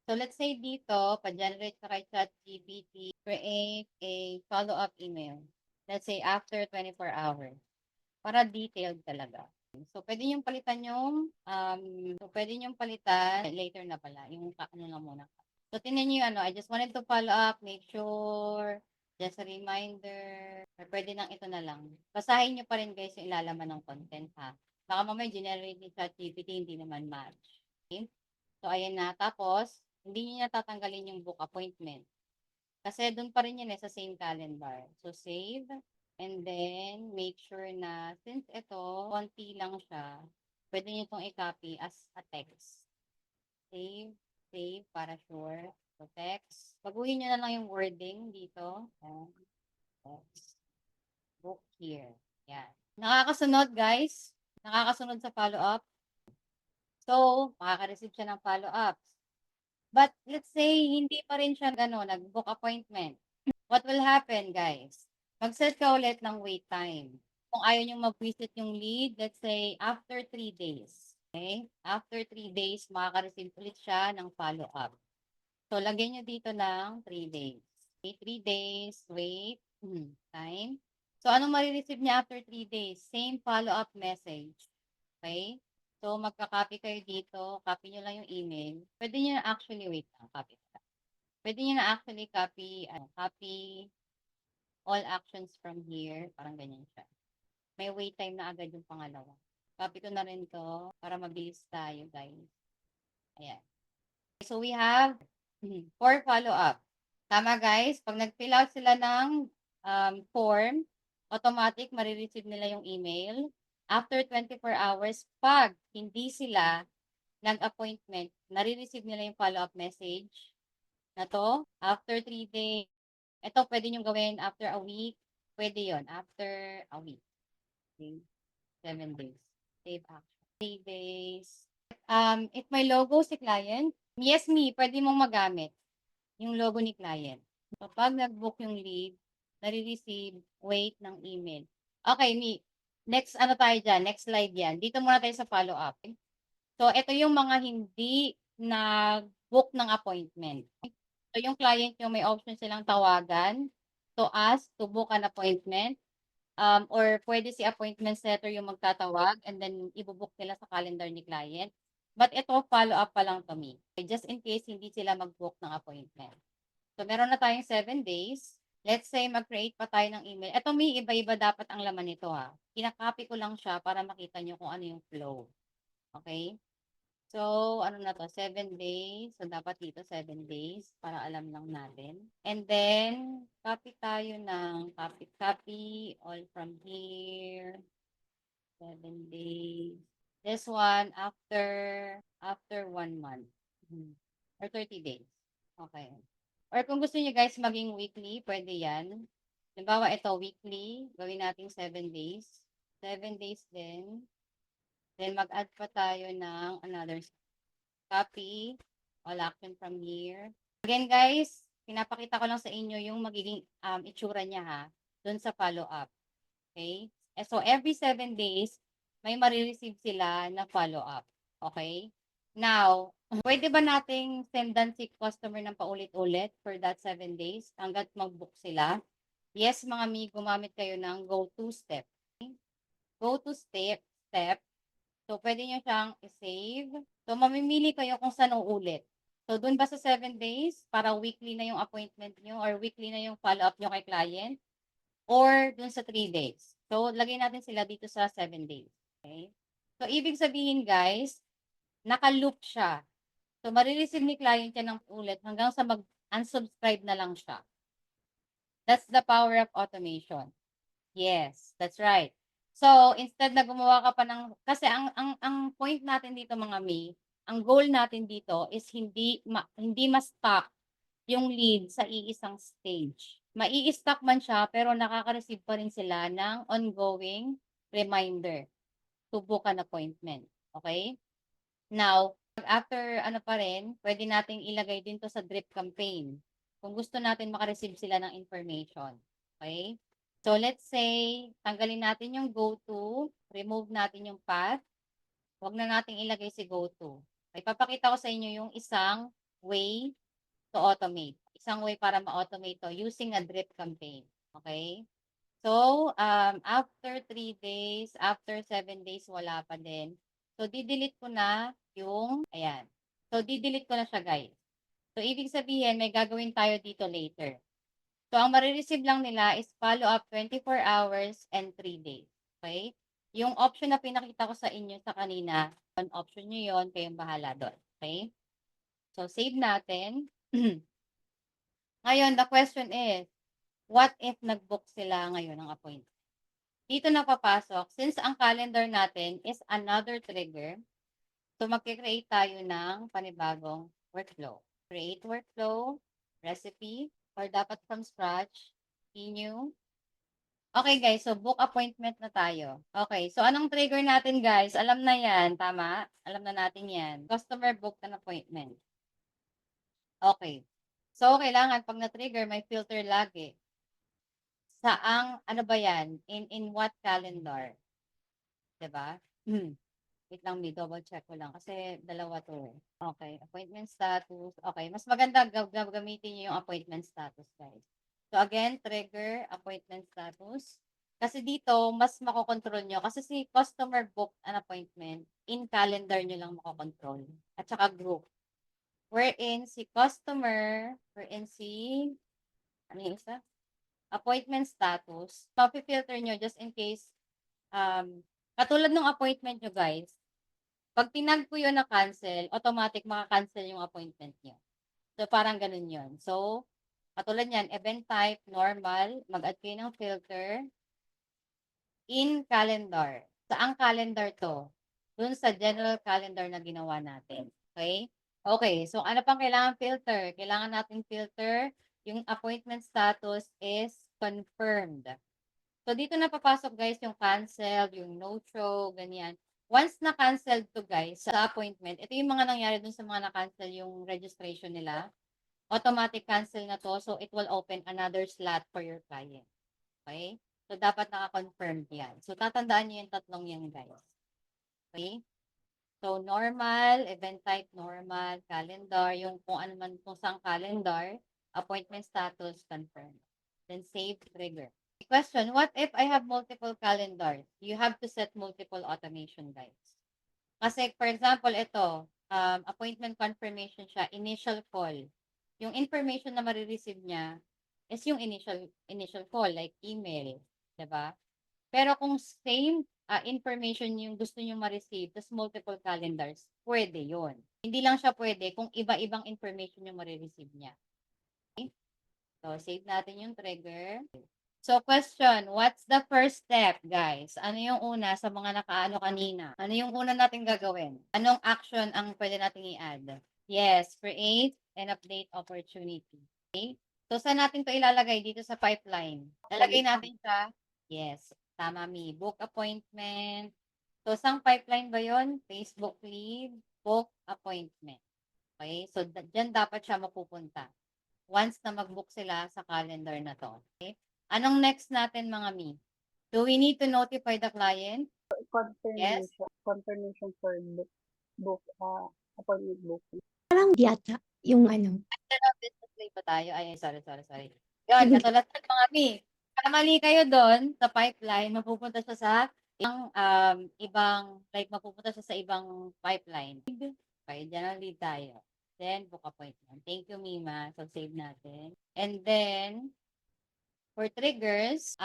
Speaker 1: So, let's say dito, pa-generate ka kay ChatGPT, create a follow-up email. Let's say after 24 hours. Para detailed talaga. So, pwede niyong palitan yung, later na pala, yung ano na muna. So, tingnan niyo yung ano, I just wanted to follow up, make sure, just a reminder, or pwede nang ito na lang. Basahin niyo pa rin guys yung ilalaman ng content ha. Baka mamaya generate ni ChatGPT, hindi naman match. Okay? So, ayan na. Tapos, hindi niyo na tatanggalin yung book appointment. Kasi doon pa rin yun sa same calendar. So, save. And then, make sure na, since ito, konti lang siya, pwede nyo itong i-copy as a text. Save para sure. So, text. Baguhin nyo na lang yung wording dito. Ayan. Text. Book here. Yan. Nakakasunod, guys. Nakakasunod sa follow-up. So, makaka-receive siya ng follow-ups. But, let's say, hindi pa rin siya nag-book appointment. What will happen, guys? Mag-set ka ulit ng wait time. Kung ayaw nyo mag-visit yung lead, let's say, after 3 days. Okay? After 3 days, makaka-receive ulit siya ng follow-up. So, lagyan nyo dito ng 3 days. Okay, 3 days, wait, time. So, anong marireceive niya after 3 days? Same follow-up message. Okay? So, magka-copy kayo dito. Copy nyo lang yung email. Pwede nyo na actually, wait lang, copy. Pwede nyo na actually copy all actions from here. Parang ganyan siya. May wait time na agad yung pangalawa. Copy ko na rin to para mabilis tayo, guys. Ayan. So, we have 4 follow-up. Tama, guys? Pag nag-fill out sila ng form, automatic marireceive nila yung email. After 24 hours, pag hindi sila nag-appointment, nare-receive nila yung follow-up message na to. After 3 days, ito pwede nyo gawin after a week. Pwede yon after a week. Okay. 7 days. Save action. 3 days. If may logo si client, yes me, pwede mong magamit yung logo ni client. Kapag nag-book yung lead, nare-receive, wait ng email. Okay, me. Next, tayo dyan? Next slide yan. Dito muna tayo sa follow-up. So, ito yung mga hindi nag-book ng appointment. So, yung client nyo, may option silang tawagan to ask to book an appointment. Or pwede si appointment setter yung magtatawag and then ibubook nila sa calendar ni client. But ito, follow-up pa lang to me. Just in case hindi sila mag-book ng appointment. So, meron na tayong 7 days. Let's say, mag-create pa tayo ng email. Ito, may iba-iba dapat ang laman nito ha. Kinakopy ko lang siya para makita nyo kung ano yung flow. Okay? So, ano na to? 7 days. So, dapat dito 7 days para alam lang natin. And then, copy tayo ng copy all from here. 7 days. This one, after 1 month. Or 30 days. Okay. Or kung gusto niyo guys maging weekly, pwede yan. Halimbawa, ito weekly. Gawin natin 7 days. 7 days din. Then, mag-add pa tayo ng another copy. All action from here. Again, guys, pinapakita ko lang sa inyo yung magiging itsura niya ha. Doon sa follow-up. Okay? So, every 7 days, may marireceive sila na follow-up. Okay? Now, pwede ba nating sendan si customer ng paulit-ulit for that 7 days hanggat mag-book sila? Yes, mga mi, gumamit kayo ng go-to step. Okay? Go-to step. So, pwede nyo siyang i-save. So, mamimili kayo kung saan uulit. So, dun ba sa 7 days, para weekly na yung appointment nyo or weekly na yung follow-up nyo kay client? Or dun sa 3 days? So, lagay natin sila dito sa 7 days. Okay? So, ibig sabihin guys, naka-loop siya. So, marireceive ni client yan ng ulit hanggang sa mag-unsubscribe na lang siya. That's the power of automation. Yes, that's right. So, instead na gumawa ka pa ng, kasi ang point natin dito mga May, ang goal natin dito is hindi ma-stuck yung lead sa iisang stage. Mai-stuck man siya, pero nakaka-receive pa rin sila ng ongoing reminder to book an appointment. Okay? Now, after pa rin, pwede nating ilagay din to sa drip campaign. Kung gusto natin makareceive sila ng information. Okay? So, let's say, tanggalin natin yung go-to, remove natin yung path. Huwag na nating ilagay si go-to. Ipapakita ko sa inyo yung isang way to automate. Isang way para ma-automate to using a drip campaign. Okay? So, after 3 days, after 7 days, wala pa din. So, didelete ko na yung, ayan. So, didelete ko na siya, guys. So, ibig sabihin, may gagawin tayo dito later. So, ang marireceive lang nila is follow-up 24 hours and 3 days. Okay? Yung option na pinakita ko sa inyo sa kanina, on option nyo yun, kayong bahala doon. Okay? So, save natin. Ngayon, the question is, what if nag-book sila ngayon ng appointment? Dito na papasok, since ang calendar natin is another trigger, so magkikreate tayo ng panibagong workflow. Create workflow, recipe, or dapat from scratch, new. Okay guys, so book appointment na tayo. Okay, so anong trigger natin guys? Alam na yan, tama? Alam na natin yan. Customer booked an appointment. Okay. So, kailangan pag na-trigger, may filter lagi. Saang, ano ba yan? In what calendar? Diba? Wait lang, may double check ko lang kasi dalawa to. Okay, appointment status. Okay, mas maganda gamitin niyo yung appointment status, guys. So again, trigger appointment status. Kasi dito, mas makokontrol nyo. Kasi si customer book an appointment, in calendar nyo lang makokontrol. At saka group. Wherein si customer, ano yung isa? Appointment status. Copy-filter nyo just in case, katulad ng appointment nyo, guys. Pag tinag ko yun na cancel, automatic maka-cancel yung appointment nyo. So, parang ganun yun. So, katulad yan, event type, normal, mag-add kayo ng filter, in calendar. Saang calendar to? Dun sa general calendar na ginawa natin. Okay? Okay, so ano pang kailangan filter? Kailangan natin filter yung appointment status is confirmed. So, dito na papasok guys yung cancel, yung no-show, ganyan. Once na-cancel to guys sa appointment, ito yung mga nangyari dun sa mga na-cancel yung registration nila. Automatic cancel na to, so it will open another slot for your client. Okay? So, dapat naka-confirmed yan. So, tatandaan nyo yung tatlong yan guys. Okay? So, normal, event type normal, calendar, yung kung ano man kung saan calendar, appointment status, confirm. Then, save trigger. Question, what if I have multiple calendars? You have to set multiple automation guys. Kasi, for example, ito, appointment confirmation siya, initial call. Yung information na marireceive niya is yung initial call, like email, diba? Pero kung same information yung gusto nyo ma-receive, tas multiple calendars, pwede yon. Hindi lang siya pwede kung iba-ibang information yung marireceive niya. Okay? So, save natin yung trigger. So, question, what's the first step, guys? Ano yung una sa mga nakaano kanina? Ano yung una natin gagawin? Anong action ang pwede natin i-add? Yes, create and update opportunity. Okay? So, saan natin to ilalagay? Dito sa pipeline. Lalagay natin sa, yes, tama mi, book appointment. So, saan pipeline ba yon? Facebook lead, book appointment. Okay? So, dyan dapat siya mapupunta. Once na mag-book sila sa calendar na to. Okay? Anong next natin mga mi? Do we need to notify the client? Yes?
Speaker 3: Confirmation for book, appointment booking.
Speaker 4: Parang yata yung ano.
Speaker 1: Business play pa tayo. Ay, sorry. Yun, katulad ng mga mi. Para mali kayo doon sa pipeline, mapupunta siya sa ibang, like mapupunta siya sa ibang pipeline. Okay, dyan ang lead tayo. Then, book appointment. Thank you, Mima. So, save natin. And then, for triggers,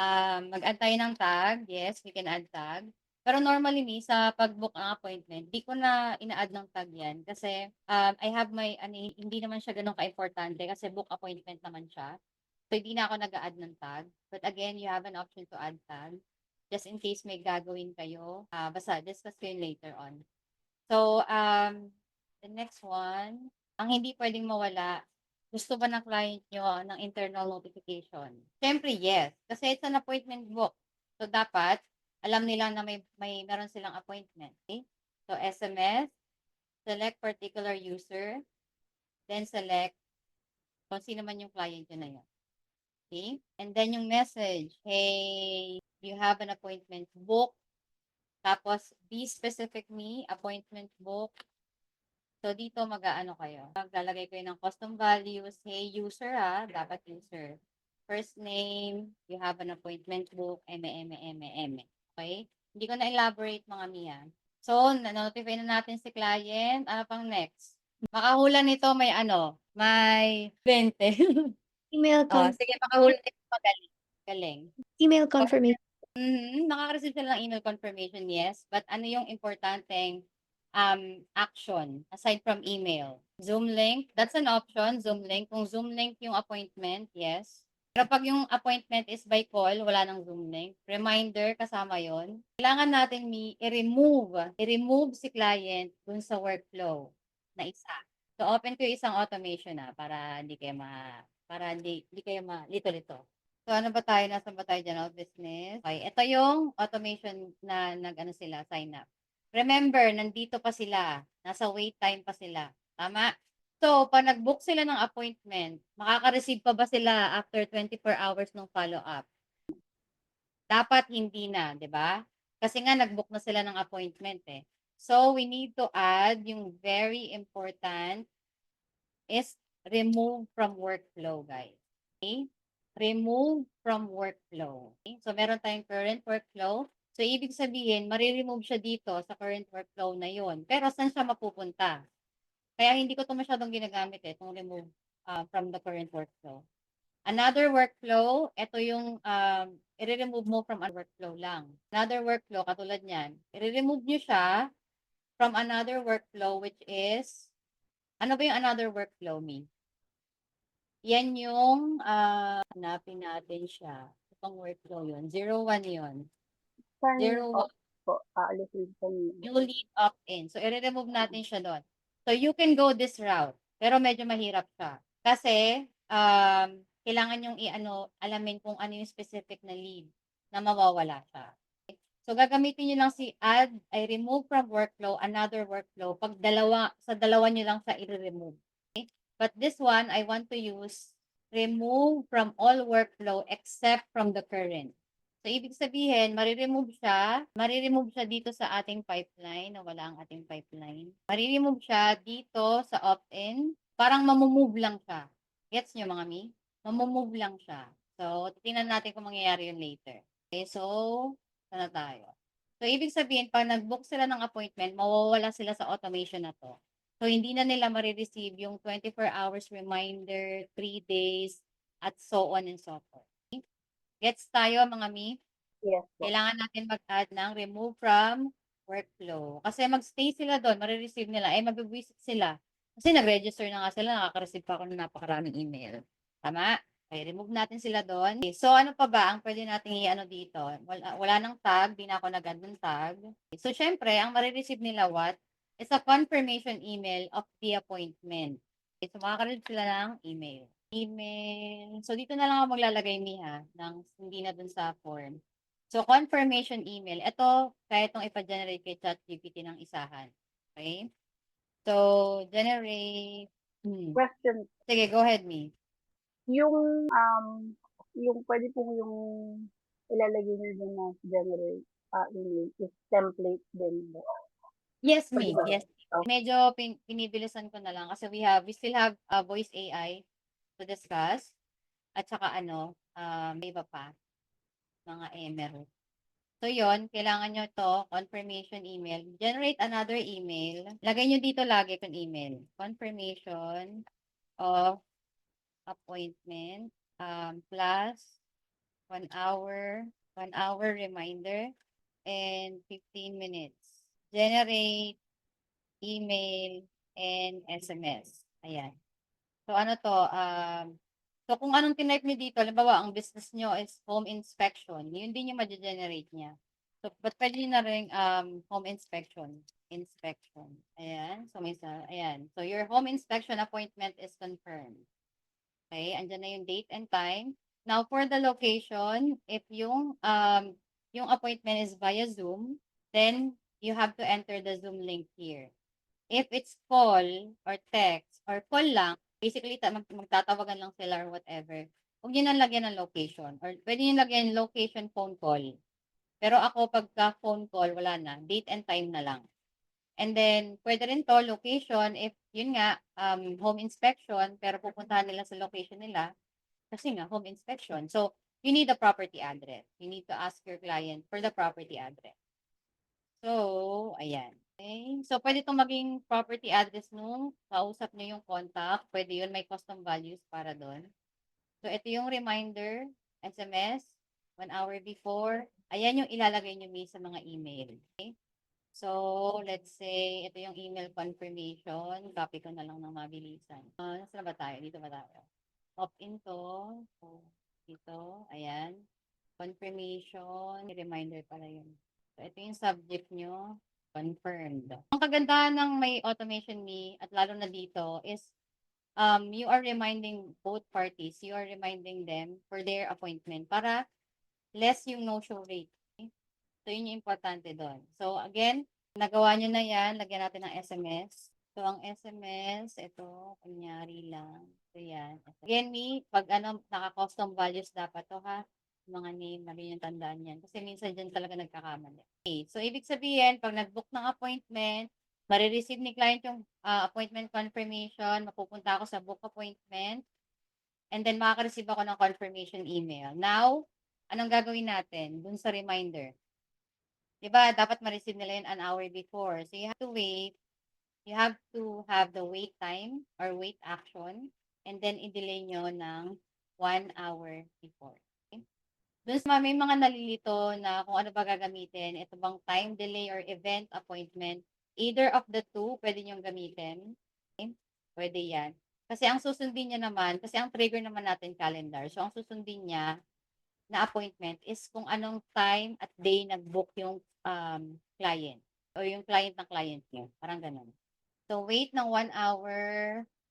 Speaker 1: mag-add tayo ng tag. Yes, we can add tag. Pero normally, sa pag-book ng appointment, di ko na ina-add ng tag yan. Kasi I have my, hindi naman siya ganun ka-importante kasi book appointment naman siya. So, hindi na ako nag-add ng tag. But again, you have an option to add tag. Just in case may gagawin kayo. Basta, discuss ko yun later on. So, the next one, ang hindi pwedeng mawala, gusto ba ng client nyo ng internal notification? Siyempre, yes. Kasi it's an appointment book. So, dapat, alam nila na may meron silang appointment. Okay? So, SMS, select particular user, then select kung sino man yung client nyo na yun. Okay? And then yung message, hey, you have an appointment book. Tapos, be specific me, appointment book. So, dito mag-aano kayo. Maglalagay kayo ng custom values. Hey, user dapat user. first name, you have an appointment book, Okay? Hindi ko na elaborate mga Mia. So, na-notify na natin si client. Ano pang next? Makahula nito may may 20.
Speaker 4: Email
Speaker 1: Sige, makahula nito magaling. Galing.
Speaker 4: email confirmation.
Speaker 1: Nakaka-receive sila ng email confirmation, yes. But ano yung importanteng action aside from email? Zoom link, that's an option, Zoom link. Kung Zoom link yung appointment, yes. Pero pag yung appointment is by call, wala nang Zoom link. Reminder, kasama yon. Kailangan natin i-remove si client dun sa workflow na isa. So, open ko yung isang automation para hindi kayo lito-lito. So, ano ba tayo? Nasaan ba tayo dyan? Out business. Okay, ito yung automation na sila, sign up. Remember, nandito pa sila. Nasa wait time pa sila. Tama? So, pag nag-book sila ng appointment, makaka-receive pa ba sila after 24 hours ng follow-up? Dapat hindi na, di ba? Kasi nga, nag-book na sila ng appointment eh. So, we need to add yung very important is remove from workflow, guys. Okay? Remove from workflow. Okay? So, meron tayong current workflow. So, ibig sabihin, mariremove siya dito sa current workflow na yon. Pero, saan siya mapupunta? Kaya hindi ko ito masyadong ginagamit itong remove from the current workflow. Another workflow, ito yung i-remove mo from a workflow lang. Another workflow, katulad niyan, i-remove nyo siya from another workflow which is, ano ba yung another workflow, Mi? Yan yung, hanapin natin siya. Itong workflow yun. 01 yun.
Speaker 3: Turn
Speaker 1: 01.
Speaker 3: off po. Aalisin sa niyo.
Speaker 1: New lead opt-in. So, i-remove natin siya doon. So, you can go this route. Pero medyo mahirap siya. Kasi, kailangan yung alamin kung ano yung specific na lead na mawawala siya. So, gagamitin nyo lang si add, I remove from workflow, another workflow. Pag sa dalawa nyo lang siya i-remove. Okay? But this one, I want to use remove from all workflow except from the current. So, ibig sabihin, mariremove siya dito sa ating pipeline, na wala ang ating pipeline. Mariremove siya dito sa opt-in, parang mamumove lang siya. Gets nyo mga mi? Mamumove lang siya. So, tingnan natin kung mangyayari yun later. Okay, so, sana tayo. So, ibig sabihin, pag nag-book sila ng appointment, mawawala sila sa automation na to. So, hindi na nila marireceive yung 24 hours reminder, 3 days, at so on and so forth. Gets tayo mga mi?
Speaker 3: Yes po.
Speaker 1: Kailangan natin mag-add ng remove from workflow. Kasi mag-stay sila doon, marireceive nila, mag-visit sila. Kasi nag-register na nga sila, nakaka-receive pa ako ng napakaraming email. Tama? Okay, remove natin sila doon. Okay, so, ano pa ba ang pwede natin dito? Wala nang tag, di na ako nag-add ng tag. Okay, so, syempre, ang marireceive nila what? Is a confirmation email of the appointment. Okay, so, makaka-receive sila ng email. So, dito na lang ako maglalagay niya ng hindi na dun sa form. So, confirmation email. Ito, kaya itong ipa-generate kay ChatGPT ng isahan. Okay? So, generate.
Speaker 3: Question.
Speaker 1: Sige, go ahead, me.
Speaker 3: Yung pwede pong yung ilalagay niyo dun na generate email is template din.
Speaker 1: Yes,
Speaker 3: Pwede
Speaker 1: me.
Speaker 3: ba?
Speaker 1: Yes.
Speaker 3: Okay.
Speaker 1: Medyo pinibilisan ko na lang kasi we still have voice AI to discuss. At saka may iba pa. Mga emerald. So, yon kailangan nyo to confirmation email. Generate another email. Lagay nyo dito lagi kung email. Confirmation of appointment plus 1 hour reminder and 15 minutes. Generate email and SMS. Ayan. So, ano to? So, kung anong tinype nyo dito, halimbawa, ang business nyo is home inspection, yun din yung ma-generate niya. So, but pwede nyo na rin home inspection. Ayan. So, ayan. So, your home inspection appointment is confirmed. Okay. Andyan na yung date and time. Now, for the location, if yung appointment is via Zoom, then you have to enter the Zoom link here. If it's call or text or call lang, basically magtatawagan lang sila or whatever, huwag nyo nang lagyan ng location. Or pwede nyo lagyan location phone call. Pero ako pagka phone call, wala na. Date and time na lang. And then, pwede rin to location if, yun nga, home inspection, pero pupuntahan nila sa location nila. Kasi nga, home inspection. So, you need a property address. You need to ask your client for the property address. So, ayan. Okay. So, pwede itong maging property address nung kausap nyo yung contact. Pwede yun, may custom values para doon. So, ito yung reminder, SMS, 1 hour before. Ayan yung ilalagay nyo sa mga email. Okay? So, let's say, ito yung email confirmation. Copy ko na lang ng mabilisan. Nasaan na ba tayo? Dito ba tayo? Opt-in to. So, dito. Ayan. Confirmation. Reminder pala yun. So, ito yung subject nyo. Confirmed. Ang kagandahan ng may automation me at lalo na dito is you are reminding both parties. You are reminding them for their appointment para less yung no-show rate. Okay? So, yun yung importante doon. So, again, nagawa nyo na yan. Lagyan natin ng SMS. So, ang SMS, ito, kunyari lang. So, yan. Again, pag naka-custom values dapat to ha. Mga name, mali yung tandaan yan. Kasi minsan dyan talaga nagkakamali. Okay. So, ibig sabihin, pag nag-book ng appointment, marireceive ni client yung appointment confirmation, mapupunta ako sa book appointment, and then makaka-receive ako ng confirmation email. Now, anong gagawin natin dun sa reminder? Diba, dapat ma-receive nila yun an hour before. So, you have to wait. You have to have the wait time or wait action, and then i-delay nyo ng 1 hour before. Okay? Dun sa may mga nalilito na kung ano ba gagamitin, ito bang time delay or event appointment, either of the two, pwede nyo gamitin. Okay? Pwede yan. Kasi ang susundin niya naman, kasi ang trigger naman natin calendar. So, ang susundin niya na appointment is kung anong time at day nag-book yung client o yung client ng client niyo. Parang ganun. So, wait ng 1 hour.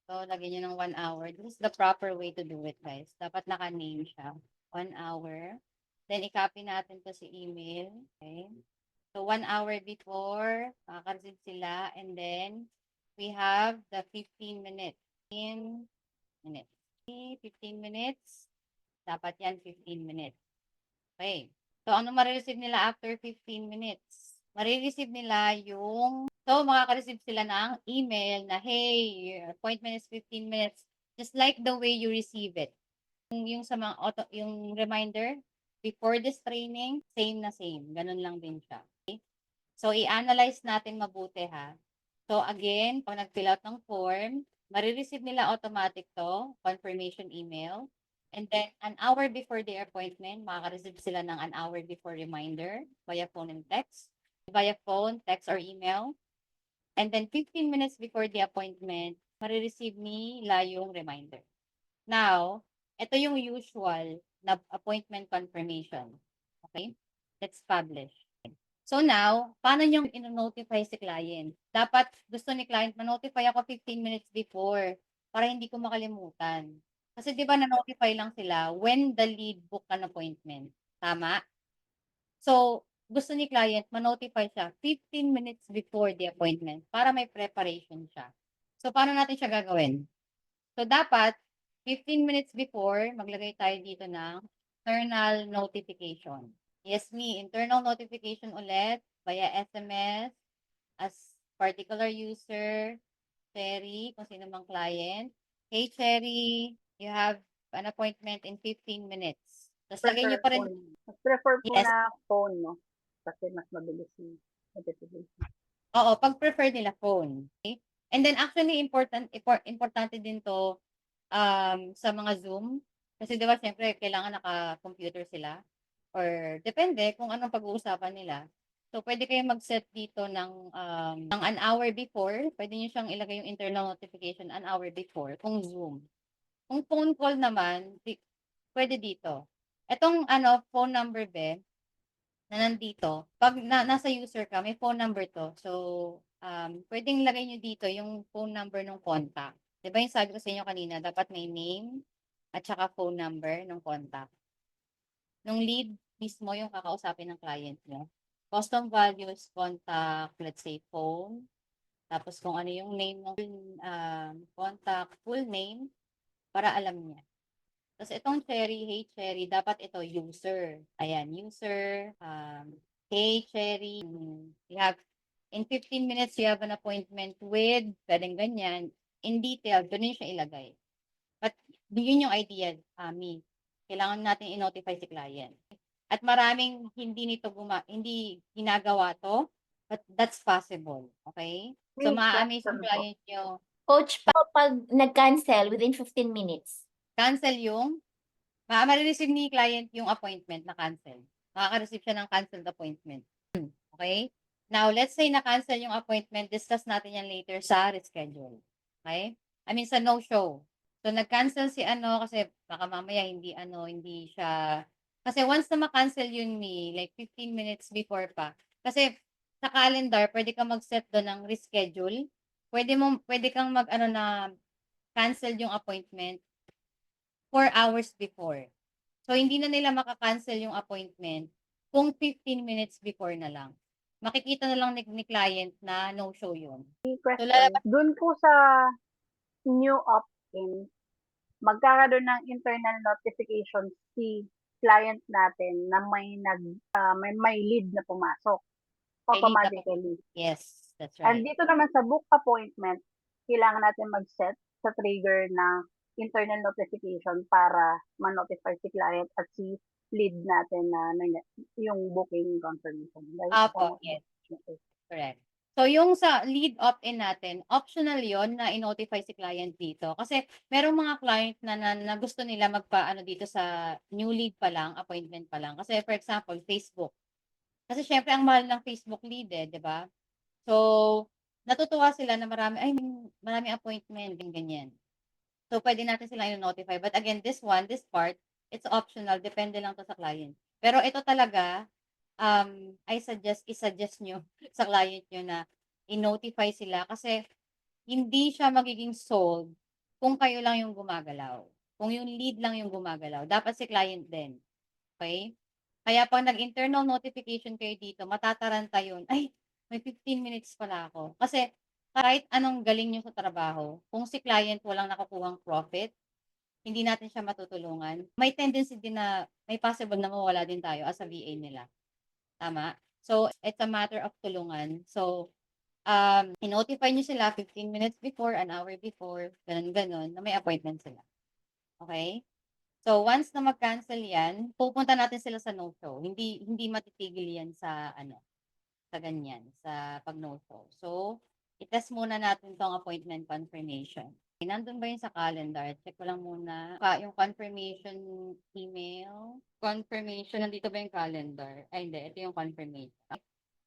Speaker 1: So, lagyan nyo ng 1 hour. This is the proper way to do it, guys. Dapat naka-name siya. 1 hour. Then, i-copy natin to sa email. Okay. So, 1 hour before, makaka-receive sila. And then, we have the 15 minutes. 15 minutes. 15 minutes. Dapat yan 15 minutes. Okay. So, ano marireceive nila after 15 minutes? Marireceive nila yung, so, makaka-receive sila ng email na, hey, your appointment is 15 minutes. Just like the way you receive it. Yung sa mga yung reminder, before this training, same na same. Ganun lang din siya. Okay? So, i-analyze natin mabuti ha. So, again, pag nag-fill out ng form, marireceive nila automatic to, confirmation email. And then, an hour before their appointment, makaka-receive sila ng an hour before reminder via phone and text. Via phone, text, or email. And then, 15 minutes before the appointment, marireceive nila yung reminder. Now, ito yung usual na appointment confirmation. Okay? Let's publish. So now, paano nyo ino-notify si client? Dapat gusto ni client ma-notify ako 15 minutes before para hindi ko makalimutan. Kasi di ba na-notify lang sila when the lead book an appointment. Tama? So, gusto ni client ma-notify siya 15 minutes before the appointment para may preparation siya. So, paano natin siya gagawin? So, dapat 15 minutes before, maglagay tayo dito ng internal notification. Yes, internal notification ulit via SMS as particular user, Cherry, kung sino mang client. Hey, Cherry, you have an appointment in 15 minutes. Tapos lagay nyo pa rin.
Speaker 3: Mas prefer po
Speaker 1: Yes.
Speaker 3: na phone, no? Kasi mas mabilis yung notification.
Speaker 1: Oo, pag-prefer nila phone. Okay? And then actually, importante din to sa mga Zoom. Kasi di ba, siyempre, kailangan naka-computer sila. Or depende kung anong pag-uusapan nila. So, pwede kayong mag-set dito ng an hour before. Pwede nyo siyang ilagay yung internal notification an hour before kung Zoom. Kung phone call naman, pwede dito. Etong phone number na nandito, pag nasa user ka, may phone number to. So, pwedeng lagay nyo dito yung phone number ng contact. Diba yung sabi ko sa inyo kanina, dapat may name at saka phone number ng contact. Nung lead mismo yung kakausapin ng client nyo. Custom values, contact, let's say phone. Tapos kung ano yung name ng contact, full name, para alam niya. Tapos itong Cherry, hey Cherry, dapat ito user. Ayan, user. Hey Cherry, you have, in 15 minutes, you have an appointment with, pwedeng ganyan. In detail, doon yun siya ilagay. But Yun yung idea, Mi. Kailangan natin i-notify si client. At maraming hindi ginagawa to, but that's possible. Okay? So,
Speaker 3: May
Speaker 1: ma-amaze
Speaker 3: question
Speaker 1: yung
Speaker 3: po.
Speaker 1: client nyo.
Speaker 2: Coach, pag nag-cancel within 15 minutes,
Speaker 1: Cancel ma-receive ni client yung appointment na cancel. Makaka-receive siya ng canceled appointment. Okay? Now, let's say na-cancel yung appointment, discuss natin yan later sa reschedule. Okay? I mean, sa no-show. So, nag-cancel si kasi baka mamaya hindi siya, kasi once na ma-cancel yun, like 15 minutes before pa. Kasi sa calendar, pwede kang mag-set doon ng reschedule. Pwede kang na cancel yung appointment 4 hours before. So, hindi na nila maka-cancel yung appointment kung 15 minutes before na lang. Makikita na lang ni client na no-show yun.
Speaker 3: May
Speaker 1: So,
Speaker 3: question. Dun po sa new opt-in, magkakaroon ng internal notification si client natin na may lead na pumasok automatically.
Speaker 1: Yes, that's
Speaker 3: And
Speaker 1: right.
Speaker 3: dito naman sa book appointment, kailangan natin mag-set sa trigger na internal notification para ma-notify si client at si lead natin na yung booking confirmation. Right?
Speaker 1: Apo, yes. Correct. So, yung sa lead opt-in natin, optional yon na i-notify si client dito. Kasi merong mga client na gusto nila dito sa new lead pa lang, appointment pa lang. Kasi for example, Facebook. Kasi syempre ang mahal ng Facebook lead di ba? So, natutuwa sila na maraming appointment, ganyan. So, pwede natin sila i-notify. But again, this part, it's optional. Depende lang to sa client. Pero ito talaga, i-suggest nyo sa client nyo na i-notify sila kasi hindi siya magiging sold kung kayo lang yung gumagalaw. Kung yung lead lang yung gumagalaw. Dapat si client din. Okay? Kaya pag nag-internal notification kayo dito, matataranta yun. Ay, may 15 minutes pala ako. Kasi kahit anong galing nyo sa trabaho, kung si client walang nakukuhang profit, hindi natin siya matutulungan. May tendency din na may possible na mawala din tayo as a VA nila. Tama? So, it's a matter of tulungan. So, i-notify nyo sila 15 minutes before, an hour before, ganun-ganun, na may appointment sila. Okay? So, once na mag-cancel yan, pupunta natin sila sa no-show. Hindi matitigil yan sa ganyan, sa pag no-show. So, i-test muna natin tong appointment confirmation. Nandun ba yun sa calendar? Check ko lang muna. Yung confirmation email. Confirmation, nandito ba yung calendar? Ay, hindi. Ito yung confirmation.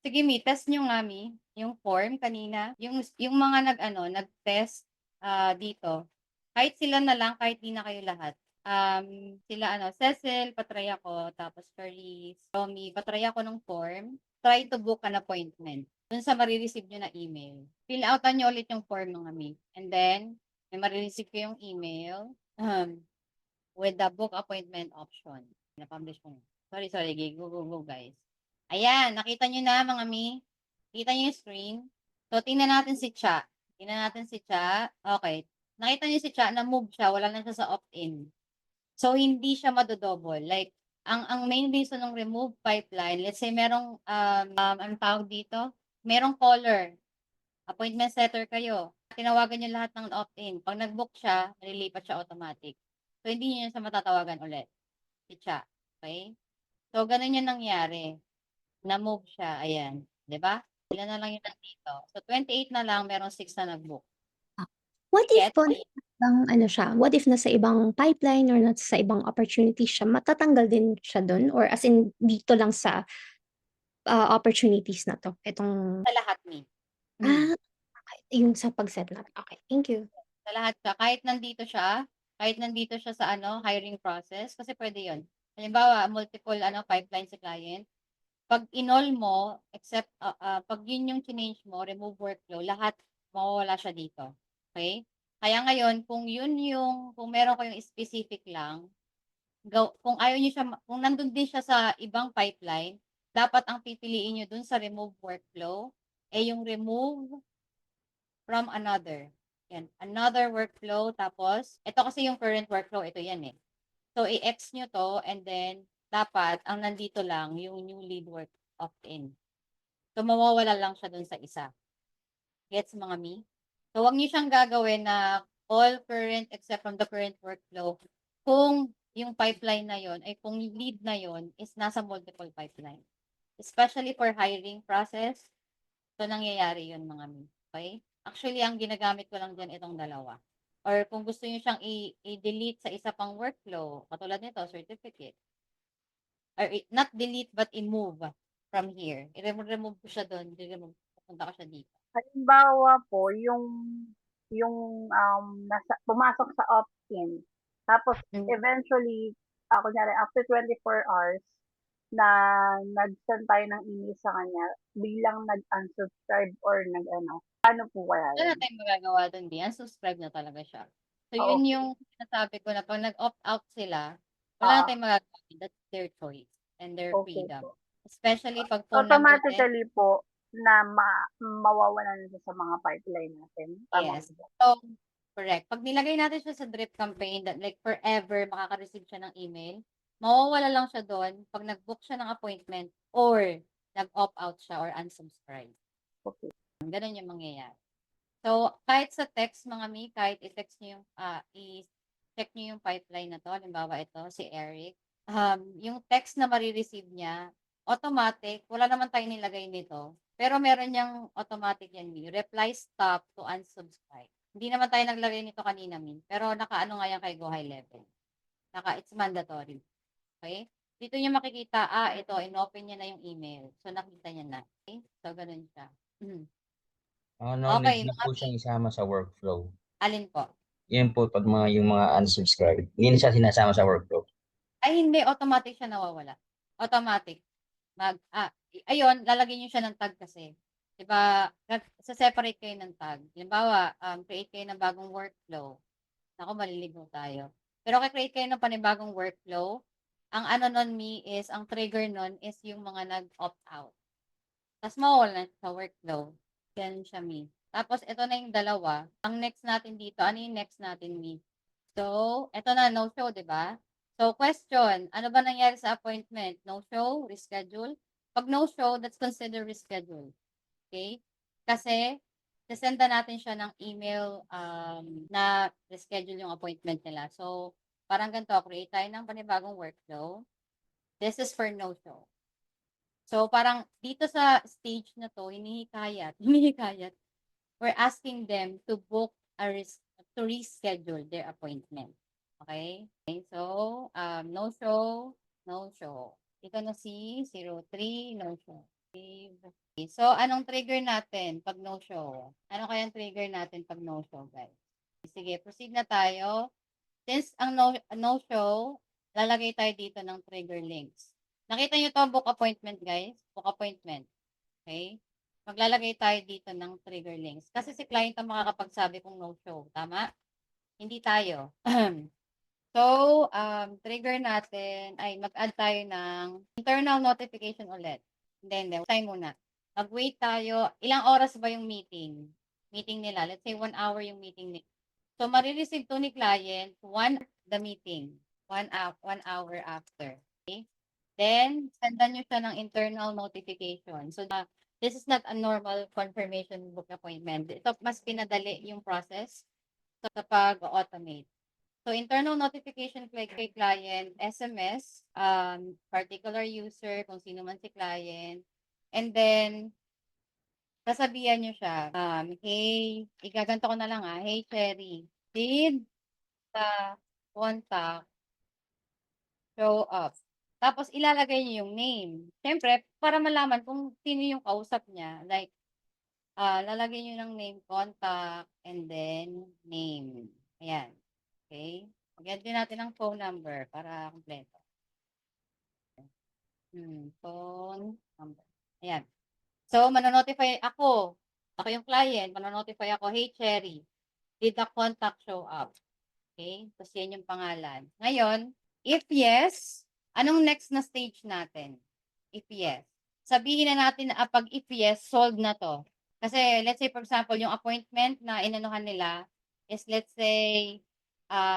Speaker 1: Sige, Mi, test nyo nga, Mi. Yung form kanina. Yung mga nag-test dito. Kahit sila na lang, kahit di na kayo lahat. Sila Cecil, patry ako, tapos Paris, Romy, patry ako ng form. Try to book an appointment. Dun sa marireceive nyo na email. Fill outan nyo ulit yung form mga Mi. And then, may marireceive ko yung email with the book appointment option. Na-publish ko. Sorry, go, guys. Ayan, nakita nyo na mga Mi. Kita nyo yung screen. So, tingnan natin si Cha. Okay. Nakita nyo si Cha, na-move siya, wala na siya sa opt-in. So, hindi siya madodouble. Like, ang main reason ng remove pipeline, let's say merong, ang tawag dito, merong caller, appointment setter kayo, tinawagan niyo lahat ng opt-in. Pag nag-book siya, nalilipat siya automatic. So, hindi niyo siya matatawagan ulit. Si Cha. Okay? So, ganun yung nangyari. Na-move siya. Ayan. 'Di ba? Ilan na lang yung nandito. So, 28 na lang, merong 6 na nag-book.
Speaker 4: What if
Speaker 1: Get?
Speaker 4: po what if nasa ibang pipeline or nasa ibang opportunity siya, matatanggal din siya dun? Or as in, dito lang sa opportunities na to?
Speaker 1: Sa lahat, Mi. Mm.
Speaker 4: Okay. Yung sa pag-set natin. Okay, thank you.
Speaker 1: Sa lahat siya. Kahit nandito siya sa hiring process, kasi pwede yun. Halimbawa, multiple pipeline sa client. Pag inol mo, except pag yun yung change mo, remove workflow, lahat mawawala siya dito. Okay? Kaya ngayon, kung meron kayong specific lang, kung ayaw niyo siya, kung nandun din siya sa ibang pipeline, dapat ang pipiliin niyo dun sa remove workflow, yung remove from another. Yan, another workflow, tapos, ito kasi yung current workflow, ito yan eh. So, i-X nyo to, and then, dapat, ang nandito lang, yung new lead work opt-in. So, mawawala lang siya dun sa isa. Gets mga Mi? So, wag niyo siyang gagawin na all current except from the current workflow kung yung pipeline na yon ay kung lead na yon is nasa multiple pipeline. Especially for hiring process, so nangyayari yun mga mi. Okay? Actually, ang ginagamit ko lang dyan itong dalawa. Or kung gusto niyo siyang i-delete sa isa pang workflow, katulad nito, certificate. Or not delete but i-move from here. I-remove ko siya doon, pupunta ko siya dito.
Speaker 3: Halimbawa po, pumasok sa opt-in, tapos
Speaker 1: Mm.
Speaker 3: eventually, kunyari after 24 hours, na nag-send tayo ng email sa kanya, biglang nag-unsubscribe or nag-ano, paano po kaya
Speaker 1: Wala
Speaker 3: yun?
Speaker 1: tayong magagawa doon, di. Unsubscribe na talaga siya. So,
Speaker 3: Oo,
Speaker 1: yun yung sinasabi ko na pag nag-opt out sila, wala na
Speaker 3: oo,
Speaker 1: tayong magagawa. That's their choice and their
Speaker 3: okay
Speaker 1: freedom.
Speaker 3: po.
Speaker 1: Especially pag phone number din.
Speaker 3: Automatically po na mawawalan na siya sa mga pipeline natin. Tama
Speaker 1: Yes.
Speaker 3: po ba?
Speaker 1: So, correct. Pag nilagay natin siya sa drip campaign, that like forever makaka-receive siya ng email, mawawala lang siya doon pag nag-book siya ng appointment or nag-opt out siya or unsubscribe.
Speaker 3: Okay.
Speaker 1: Ganun yung mangyayari. So, kahit sa text mga mi, kahit i-text niyo yung, i-check niyo yung pipeline na to, halimbawa ito, si Eric, yung text na marireceive niya, automatic, wala naman tayong nilagay nito, pero meron niyang automatic yan, mi, reply stop to unsubscribe. Hindi naman tayo naglagay nito kanina, mi, pero nakaano nga yan kay Go High Level. It's mandatory. Okay? Dito niyo makikita, ito, in-open niya na yung email. So, nakita niya na. Okay? So, ganun siya.
Speaker 5: No need
Speaker 1: Okay,
Speaker 5: na po siyang isama sa workflow.
Speaker 1: alin po?
Speaker 5: Yan po pag yung mga unsubscribe. Hindi na siya sinasama sa workflow.
Speaker 1: Ay hindi, automatic siya nawawala. Automatic. Ayun, lalagyan niyo siya ng tag kasi. 'Di ba, separate kayo ng tag. Halimbawa, create kayo ng bagong workflow. Naku, maliligaw tayo. Pero create kayo ng panibagong workflow. Ang ano nun, is, ang trigger nun is yung mga nag-opt out. Tapos mawawala na sa workflow. Ganun siya, Tapos, ito na yung dalawa. Ang next natin dito, ano yung next natin, So, ito na, no-show, di ba? So, question, ano ba nangyari sa appointment? No-show, reschedule? Pag no-show, that's considered reschedule. Okay? Kasi, sasenda natin siya ng email na reschedule yung appointment nila. So, parang ganito, create tayo ng panibagong workflow. This is for no-show. So, parang dito sa stage na to, hinihikayat, we're asking them to book to reschedule their appointment. Okay? So, no show, no show. Ito na si 03, no show. Okay. So, anong trigger natin pag no show? Ano kayang trigger natin pag no show, guys? Sige, proceed na tayo. Since ang no show, lalagay tayo dito ng trigger links. Nakita nyo to, book appointment, guys. Book appointment. Okay? Maglalagay tayo dito ng trigger links. Kasi si client ang makakapagsabi kung no-show. Tama? Hindi tayo. So, trigger natin, mag-add tayo ng internal notification ulit. Hindi. Tayo muna. Mag-wait tayo. Ilang oras ba yung meeting? Meeting nila. Let's say 1 hour yung meeting nila. So, marireceive to ni client the meeting. 1 hour after. Okay? Then, sendan nyo siya ng internal notification. So, this is not a normal confirmation book appointment. Ito, mas pinadali yung process sa pag-automate. So, internal notification kay client, SMS, particular user, kung sino man si client. And then, sasabihan nyo siya, hey, igaganto ko na lang hey Cherry, did the contact show up? Tapos ilalagay niyo yung name. Siyempre, para malaman kung sino yung kausap niya. Like, lalagay niyo ng name, contact, and then name. Ayan. Okay? Lagyan din natin ng phone number para kompleto. Phone number. Ayan. So, manonotify ako. Ako yung client. Manonotify ako, hey, Cherry, did the contact show up? Okay? Tapos yan yung pangalan. Ngayon, if yes, anong next na stage natin? If yes. Sabihin na natin na pag if yes, solved na to. Kasi let's say for example, yung appointment na inanuhan nila is let's say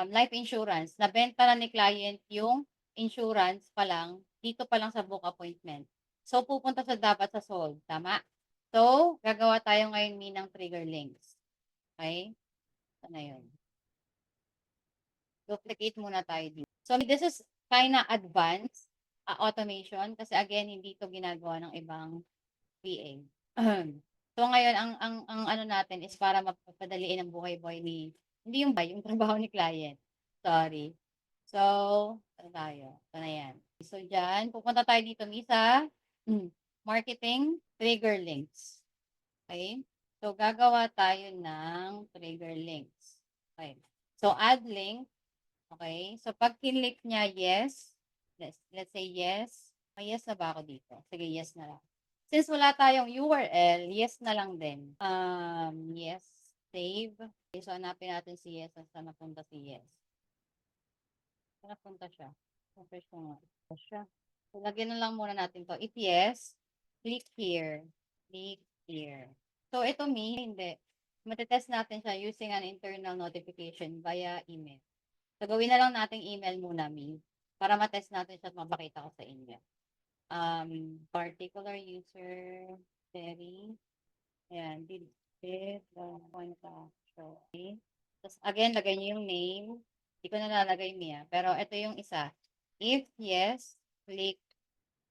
Speaker 1: life insurance. Nabenta na ni client yung insurance pa lang, dito pa lang sa book appointment. So, pupunta sa dapat sa solve. Tama? So, gagawa tayo ngayon ng trigger links. Okay? Ito na yun. Duplicate muna tayo dito. So, this is kinda advanced automation kasi again, hindi ito ginagawa ng ibang VA. So, ngayon, ang ano natin is para mapadaliin ang buhay-buhay hindi yung yung trabaho ni client. Sorry. So, ano tayo? Ito na yan. So, dyan, pupunta tayo dito, Misa. Marketing trigger links. Okay? So, gagawa tayo ng trigger links. Okay. So, add link. Okay? So, pag kinlik niya, yes. Let's say yes. May yes na ba ako dito? Sige, yes na lang. Since wala tayong URL, yes na lang din. Yes. Save. Okay, so, hanapin natin si yes. Saan napunta si yes? Saan napunta siya? Refresh ko nga. Ito siya. So, lagyan na lang muna natin to. If yes, click here. Click here. So, ito hindi. Matetest natin siya using an internal notification via email. So, gawin na lang natin email muna, para matest natin siya at mapakita ko sa inyo. Particular user, Terry. Ayan, did contact. So, okay. Tapos, again, lagay niyo yung name. Hindi ko na lalagay niya. Pero, ito yung isa. If yes, click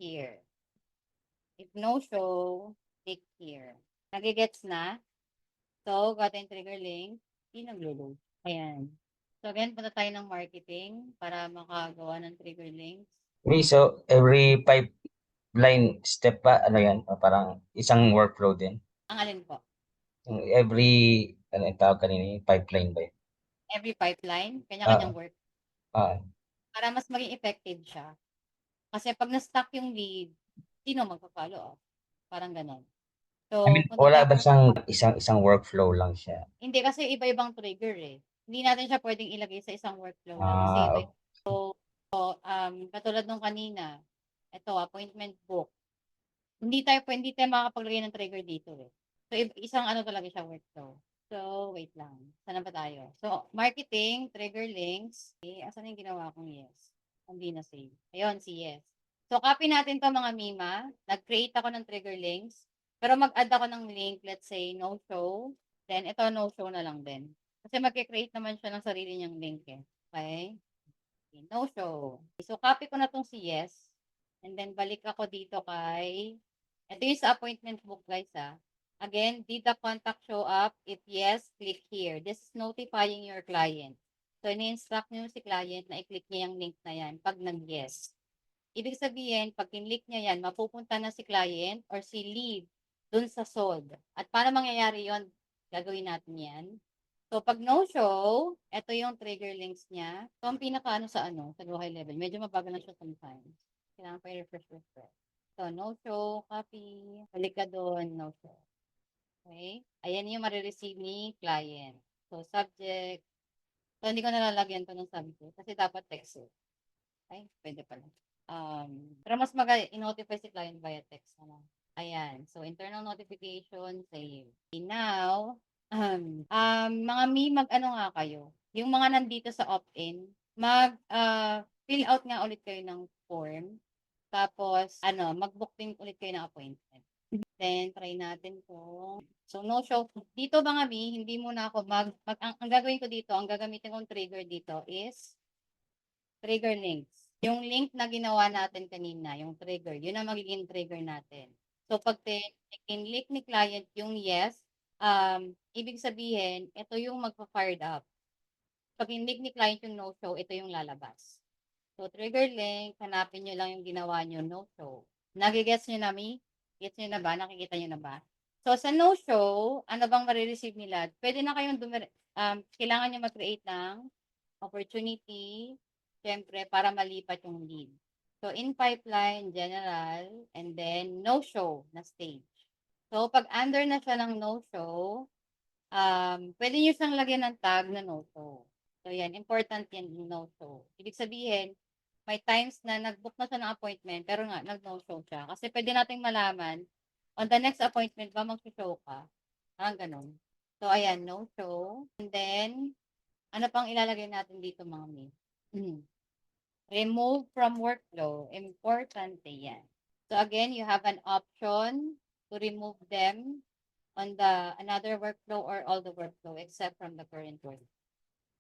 Speaker 1: here. If no show, click here. Nagigets na? So, got yung trigger link. Hindi naglo-load. Ayan. So, again, punta tayo ng marketing para makagawa ng trigger links.
Speaker 5: Okay, so every pipeline step pa, ano yan? Parang isang workflow din.
Speaker 1: Ang alin po?
Speaker 5: Every, ano yung tawag kanina, yung pipeline ba yun?
Speaker 1: Every pipeline, kanya-kanyang work. Para mas maging effective siya. Kasi pag na-stuck yung lead, sino magpa-follow up? Parang ganon. So,
Speaker 5: I mean, wala ba siyang isang workflow lang siya?
Speaker 1: Hindi, kasi iba-ibang trigger eh. Hindi natin siya pwedeng ilagay sa isang workflow lang. Kasi iba. So, katulad nung kanina, ito, appointment book. Hindi tayo makakapaglagay ng trigger dito eh. So, isang ano talaga siya workflow. So, wait lang. Saan ba tayo? So, marketing, trigger links. Okay, asan yung ginawa kong yes? Hindi na save. Ayun, si yes. So, copy natin to mga Mima. Nag-create ako ng trigger links. Pero mag-add ako ng link, let's say, no show. Then, ito, no show na lang din. Kasi mag-create naman siya ng sarili niyang link eh. Okay? No show. So, copy ko na tong si yes. And then, balik ako dito kay, ito yung sa appointment book, guys, Again, did the contact show up? If yes, click here. This is notifying your client. So, ini-instruct nyo si client na i-click niya yung link na yan pag nag-yes. Ibig sabihin, pag kinlik niya yan, mapupunta na si client or si lead dun sa sold. At para mangyayari yon, gagawin natin yan. So, pag no-show, ito yung trigger links niya. So, ang pinaka sa low high level. Medyo mabagal na siya sometimes. Kailangan pa i-refresh. So, no-show, copy. Balik ka doon, no-show. Okay? Ayan yung marireceive ni client. So, subject. So, hindi ko nalalagyan to ng subject kasi dapat text eh. Ay, pwede pala. Pero mas i-notify si client via text na lang. Ayan. So, internal notification, save. Okay, now, mga mag-ano nga kayo. Yung mga nandito sa opt-in, fill out nga ulit kayo ng form. Tapos, mag-book din ulit kayo ng appointment. Then, try natin po. So, no show. Dito mga hindi muna ako ang gagawin ko dito, ang gagamitin kong trigger dito is trigger links. Yung link na ginawa natin kanina, yung trigger, yun ang magiging trigger natin. So, pag kinlik ni client yung yes, ibig sabihin, ito yung magpa-fired up. Pag kinlik ni client yung no show, ito yung lalabas. So, trigger link, hanapin nyo lang yung ginawa nyo, no show. Nagigets nyo na, Gets nyo na ba? Nakikita nyo na ba? So, sa no-show, ano bang marireceive nila? Pwede na kayong kailangan nyo mag-create ng opportunity, syempre, para malipat yung lead. So, in pipeline, general, and then no-show na stage. So, pag under na siya ng no-show, pwede nyo siyang lagyan ng tag na no-show. So, yan, important yan yung no-show. Ibig sabihin, may times na nag-book na siya ng appointment, pero nga, nag-no-show siya. Kasi pwede nating malaman, on the next appointment ba mag-show ka? Parang ganun. So, ayan, no-show. And then, ano pang ilalagay natin dito, mga Remove from workflow. Importante yan. So, again, you have an option to remove them on another workflow or all the workflow except from the current workflow.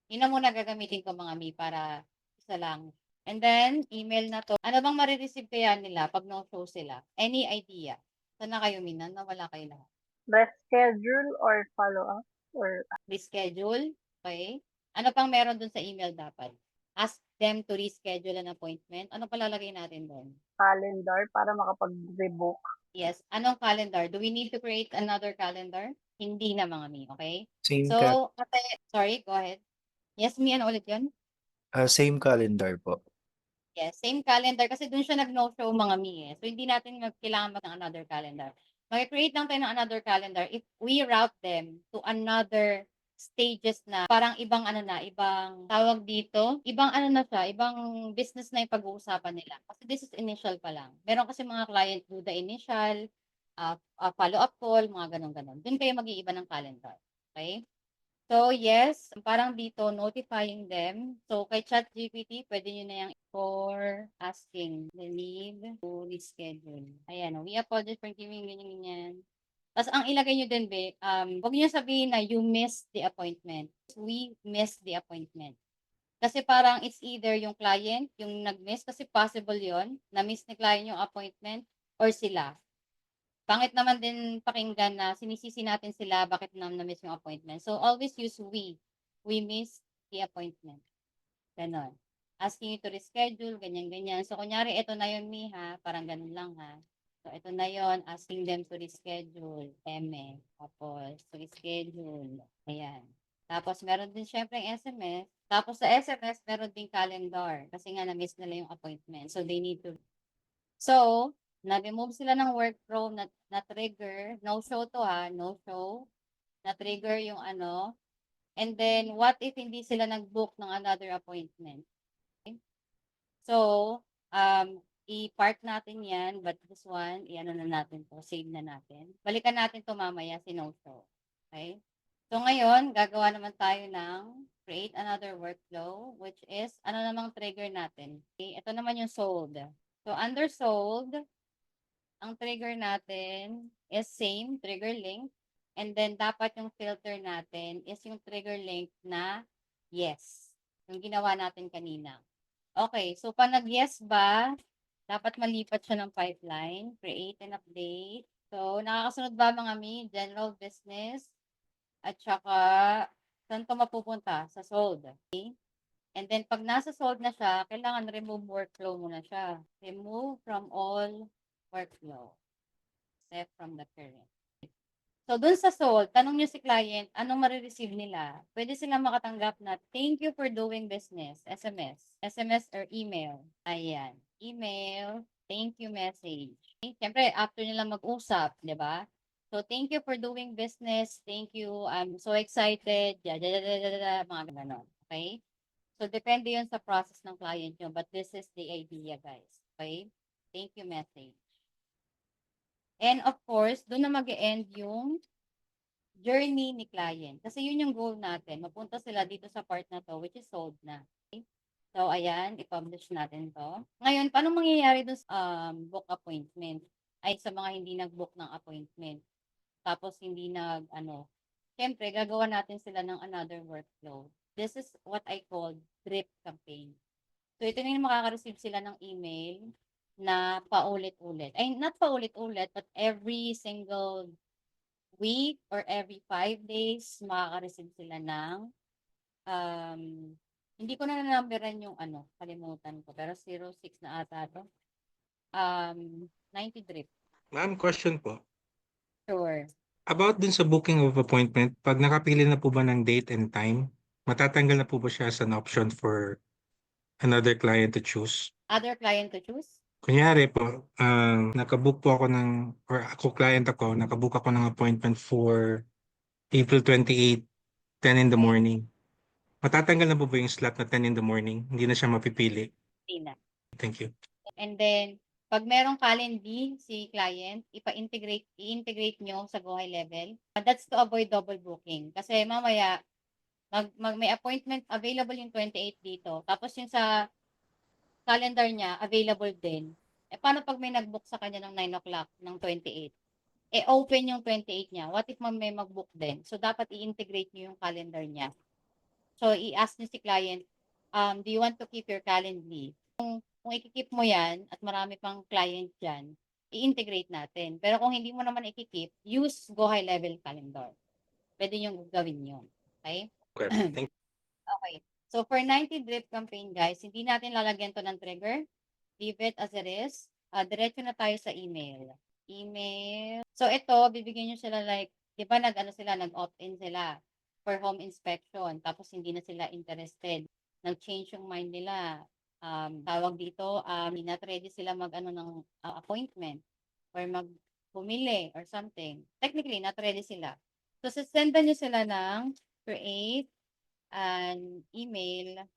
Speaker 1: Yun na muna gagamitin ko mga mi para isa lang. And then, email na to. Ano bang marireceive kaya nila pag no-show sila? Any idea? Saan na kayo, Mina? Nawala kayo lahat.
Speaker 3: Reschedule or follow up or
Speaker 1: Reschedule. Okay? Ano pang meron dun sa email dapat? Ask them to reschedule an appointment. Ano palalagay natin doon?
Speaker 3: calendar para makapag-rebook.
Speaker 1: Yes. Anong calendar? Do we need to create another calendar? Hindi na mga mi, okay?
Speaker 6: Same
Speaker 1: So, sorry, go ahead. Yes, mi, ano ulit yun?
Speaker 6: same calendar po.
Speaker 1: Yes, same calendar kasi dun siya nag-no-show mga mi eh. So, hindi natin kailangan mag ng another calendar. Mag-create lang tayo ng another calendar if we route them to another stages na parang ibang ano na, ibang tawag dito, ibang ano na siya, ibang business na yung pag-uusapan nila. Kasi this is initial pa lang. Meron kasi mga client do the initial, follow-up call, mga ganun-ganun. Dun kayo mag-iiba ng calendar. Okay? So, yes, parang dito, notifying them. So, kay ChatGPT, pwede nyo na yung for asking the lead to reschedule. Ayan, we apologize for giving ganyan. Tapos, ang ilagay nyo din, huwag nyo sabihin na you missed the appointment. We missed the appointment. Kasi parang it's either yung client, yung nag-miss, kasi possible yon na-miss ni client yung appointment, or sila. Pangit naman din pakinggan na sinisisi natin sila bakit na-miss yung appointment. So, always use we. We missed the appointment. Ganon. Asking you to reschedule, ganyan-ganyan. So, kunyari, ito na yun, Mi, ha? Parang ganun lang, ha? So, ito na yon, asking them to reschedule. Eme. Tapos, to reschedule. Ayan. Tapos, meron din syempre yung SMS. Tapos, sa SMS, meron din calendar. Kasi nga, na-miss nila yung appointment. So, they need to. So, na-remove sila ng workflow na trigger. No show to ha, no show. Na-trigger yung ano. And then, what if hindi sila nag-book ng another appointment? Okay? So, i-park natin yan. But this one, i-ano na natin to, save na natin. Balikan natin to mamaya, si no show. Okay? So, ngayon, gagawa naman tayo ng create another workflow, which is, ano namang trigger natin? Okay? Ito naman yung sold. So, under sold, ang trigger natin is same, trigger link. And then, dapat yung filter natin is yung trigger link na yes. Yung ginawa natin kanina. Okay, so pag nag-yes ba, dapat malipat siya ng pipeline. Create and update. So, nakakasunod ba mga mi? General business. At saka, saan ito mapupunta? Sa sold. Okay? And then, pag nasa sold na siya, kailangan remove workflow muna siya. Remove from all workflow. Except from the current. So, dun sa sold, tanong nyo si client, anong marireceive nila? Pwede silang makatanggap na, thank you for doing business, SMS. SMS or email. Ayan. Email, thank you message. Okay? Siyempre, after nila mag-usap, di ba? So, thank you for doing business. Thank you. I'm so excited. Mga ganon. Okay? So, depende yun sa process ng client nyo. But this is the idea, guys. Okay? Thank you message. And of course, doon na mag-end yung journey ni client. Kasi yun yung goal natin. Mapunta sila dito sa part na to, which is sold na. Okay? So, ayan, i-publish natin to. Ngayon, paano mangyayari doon sa book appointment? Ay, sa mga hindi nag-book ng appointment. Tapos, hindi syempre, gagawa natin sila ng another workflow. This is what I call drip campaign. So, ito na yung makaka-receive sila ng email na paulit-ulit. Ay, not paulit-ulit, but every single week or every 5 days, makaka-receive sila ng, hindi ko na numberan yung kalimutan ko, pero 06 na ata to. 90 drip.
Speaker 7: Ma'am, question po.
Speaker 1: Sure.
Speaker 7: About dun sa booking of appointment, pag nakapili na po ba ng date and time, matatanggal na po ba siya as an option for another client to choose?
Speaker 1: Other client to choose?
Speaker 7: Kunyari po, nakabook po ako nakabook ako ng appointment for April 28, 10 in the morning. Matatanggal na po ba yung slot na 10 in the morning? Hindi na siya mapipili.
Speaker 1: Hindi na.
Speaker 7: Thank you.
Speaker 1: And then, pag merong calendar si client, i-integrate nyo sa Go High level. That's to avoid double booking. Kasi mamaya, may appointment available yung 28 dito. Tapos yung sa calendar niya, available din. Paano pag may nag-book sa kanya ng 9 o'clock ng 28? Open yung 28 niya. What if may mag-book din? So, dapat i-integrate nyo yung calendar niya So, i-ask niyo si client, do you want to keep your Calendly? Kung i-keep mo yan at marami pang client dyan, i-integrate natin. Pero kung hindi mo naman i-keep, use Go High Level Calendar. Pwede nyo gawin yun. Okay?
Speaker 7: Okay, thank
Speaker 1: Okay. So, for 90 drip campaign, guys, hindi natin lalagyan to ng trigger. Leave it as it is. Diretso na tayo sa email. Email. So, ito, bibigyan nyo sila like, di ba nag-opt-in sila for home inspection. Tapos, hindi na sila interested. Nag-change yung mind nila. Tawag dito, not ready sila mag-ano ng appointment or bumili or something. Technically, not ready sila. So, sasendan nyo sila ng create an email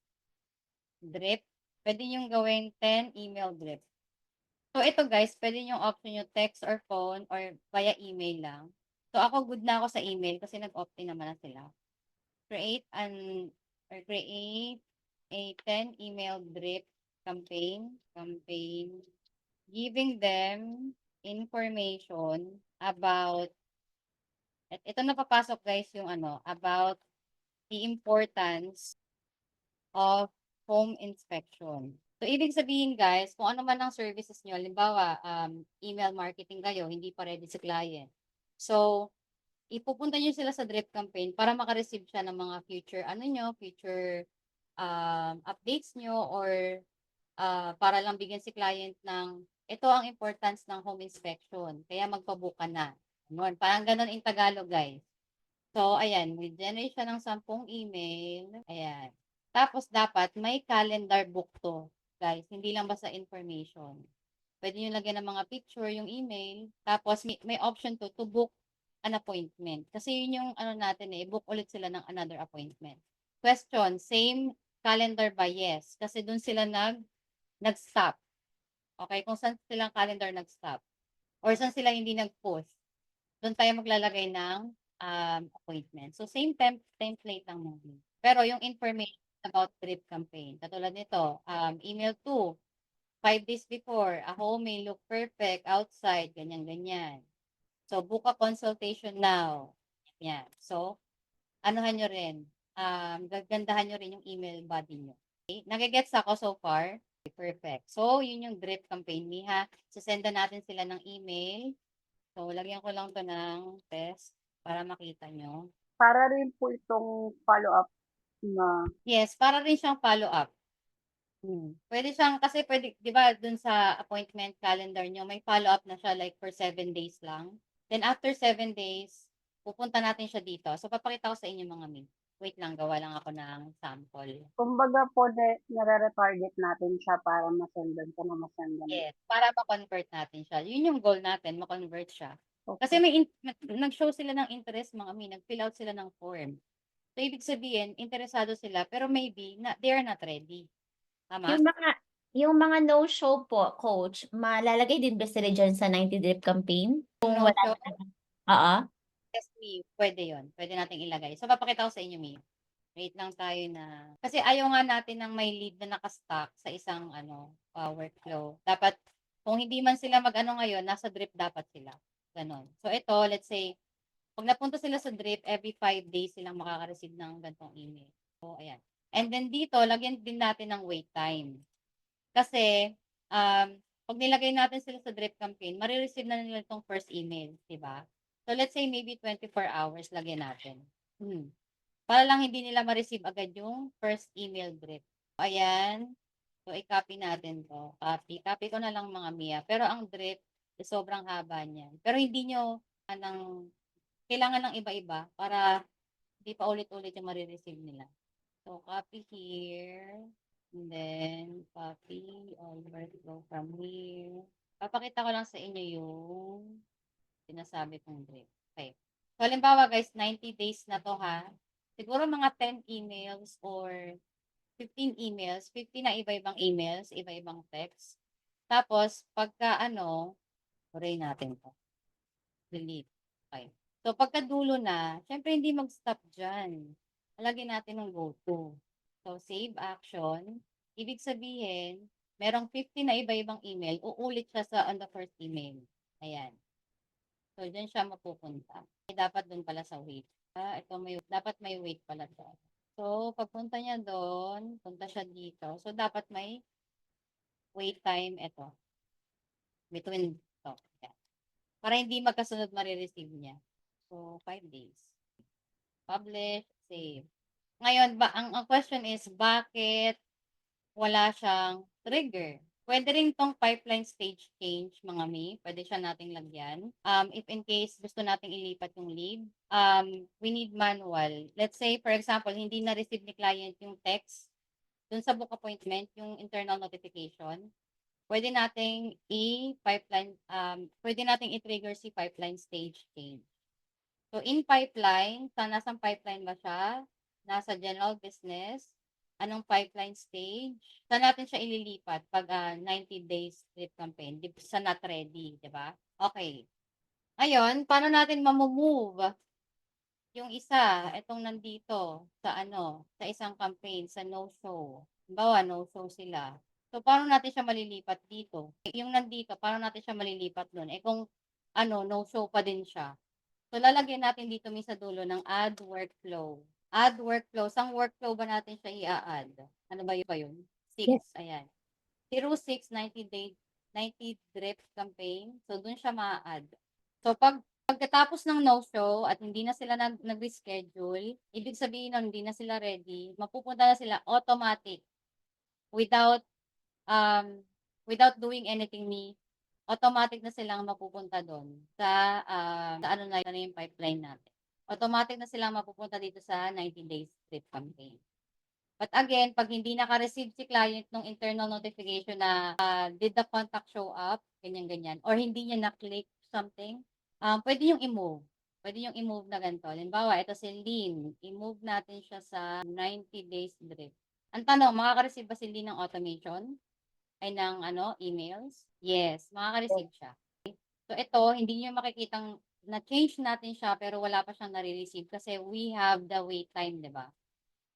Speaker 1: drip. Pwede nyo gawin 10 email drip. So, ito guys, pwede nyo option yung text or phone or via email lang. So, ako good na ako sa email kasi nag-opt-in naman na sila. Create a 10 email drip campaign, giving them information about, ito na papasok guys yung about the importance of home inspection. So, ibig sabihin guys, kung ano man ang services nyo, halimbawa, email marketing kayo, hindi pa ready si client. So, ipupunta nyo sila sa drip campaign para makareceive siya ng mga future updates nyo or para lang bigyan si client ng ito ang importance ng home inspection. Kaya magpabuka na. Ganun. Parang ganun in Tagalog, guys. So, ayan, generate siya ng 10 email. Ayan. Tapos, dapat may calendar book to, guys. Hindi lang basta information. Pwede nyo lagyan ng mga picture, yung email. Tapos, may option to book an appointment. Kasi yun yung natin book ulit sila ng another appointment. Question, same calendar ba? Yes. Kasi dun sila nag-stop. Okay, kung saan silang calendar nag-stop. Or saan sila hindi nag-push. Doon tayo maglalagay ng appointment. So, same template lang namin. Pero yung information about drip campaign, katulad nito, email to, 5 days before, a home may look perfect outside, ganyan-ganyan. So, book a consultation now. Yan. So, anuhan nyo rin, gagandahan nyo rin yung email body nyo. Okay? Nagigets ako so far? Okay, perfect. So, yun yung drip campaign, Miha. Sasendan natin sila ng email. So, lagyan ko lang to ng test para makita nyo.
Speaker 3: Para rin po itong follow-up na
Speaker 1: Yes, para rin siyang follow-up. Pwede siyang, kasi pwede, di ba, dun sa appointment calendar nyo, may follow-up na siya like for 7 days lang. Then after 7 days, pupunta natin siya dito. So, papakita ko sa inyo mga min. Wait lang, gawa lang ako ng sample.
Speaker 3: kumbaga po nare-retarget natin siya para masendan ka na masendan.
Speaker 1: Yes, para ma-convert natin siya. Yun yung goal natin, ma-convert siya. Kasi
Speaker 3: Okay.
Speaker 1: nag-show sila ng interest mga min, nag-fill out sila ng form. So, ibig sabihin, interesado sila, pero maybe, they are not ready. Tama?
Speaker 2: Yung mga no-show po, coach, malalagay din ba sila dyan sa 90 drip campaign? Kung
Speaker 1: No
Speaker 2: wala
Speaker 1: show?
Speaker 2: na. Oo.
Speaker 1: Yes, Mi. Pwede yun. Pwede nating ilagay. So, papakita ko sa inyo, Mi. Wait lang tayo na. Kasi ayaw nga natin ng may lead na nakastock sa isang workflow. Dapat, kung hindi man sila mag-ano ngayon, nasa drip dapat sila. Ganon. So, ito, let's say, pag napunta sila sa drip, every 5 days silang makaka-receive ng ganitong email. So, ayan. And then dito, lagyan din natin ng wait time. Kasi, pag nilagay natin sila sa drip campaign, marireceive na nila itong first email, di ba? So, let's say maybe 24 hours lagyan natin. Para lang hindi nila ma-receive agad yung first email drip. So, ayan. So, i-copy natin to. Copy ko na lang mga Mia. Pero ang drip, sobrang haba niyan. Pero hindi nyo, kailangan ng iba-iba para hindi pa ulit-ulit yung marireceive nila. So, copy here. And then, copy all workflow from here. Papakita ko lang sa inyo yung sinasabi kong drip. Okay. So, halimbawa guys, 90 days na to ha. Siguro mga 10 emails or 15 emails. 15 na iba-ibang emails, iba-ibang text. Tapos, pagka uray natin to. Delete. Okay. So, pagkadulo na, syempre hindi mag-stop dyan. Lagyan natin ng go to. So, save action. Ibig sabihin, merong 50 na iba-ibang email, uulit siya on the first email. Ayan. So, dyan siya mapupunta. Dapat dun pala sa wait. Dapat may wait pala to. So, So, pagpunta niya doon, punta siya dito. So, dapat may wait time ito. Between to. Yan. Para hindi magkasunod marireceive niya. So, 5 days. Publish, save. Ngayon, ang question is, bakit wala siyang trigger? Pwede rin tong pipeline stage change, mga mi. Pwede siya nating lagyan. If in case gusto nating ilipat yung lead, we need manual. Let's say, for example, hindi na-receive ni client yung text dun sa book appointment, yung internal notification. Pwede nating i-pipeline, pwede nating i-trigger si pipeline stage change. So, in pipeline, nasang pipeline ba siya? Nasa general business. Anong pipeline stage? Saan natin siya ililipat pag 90 days trip campaign? Sa not ready, di ba? Okay. Ngayon, paano natin mamove yung isa, itong nandito, sa isang campaign, sa no-show. Halimbawa, no-show sila. So, paano natin siya malilipat dito? Yung nandito, paano natin siya malilipat doon? Kung, no-show pa din siya. So, lalagyan natin dito sa dulo ng add workflow. Add workflow. Sang workflow ba natin siya i-add? Ano ba yun? 6.
Speaker 4: Yes.
Speaker 1: Ayan. 06, 90 drip campaign. So, dun siya ma-add. So, pagkatapos ng no-show at hindi na sila nag-reschedule, ibig sabihin nun, hindi na sila ready, mapupunta na sila automatic without doing anything automatic na silang mapupunta doon sa ano na yung pipeline natin. Automatic na silang mapupunta dito sa 90 days trip campaign. But again, pag hindi naka-receive si client ng internal notification na did the contact show up, ganyan-ganyan, or hindi niya na-click something, pwede yung i-move. Pwede yung i-move na ganito. Halimbawa, ito si Lynn. I-move natin siya sa 90 days drip. Ang tanong, makaka-receive ba si Lynn ng automation? Ay ng emails? Yes, makaka-receive siya. So ito, hindi niyo makikitang na-change natin siya pero wala pa siyang nare-receive kasi we have the wait time, di ba?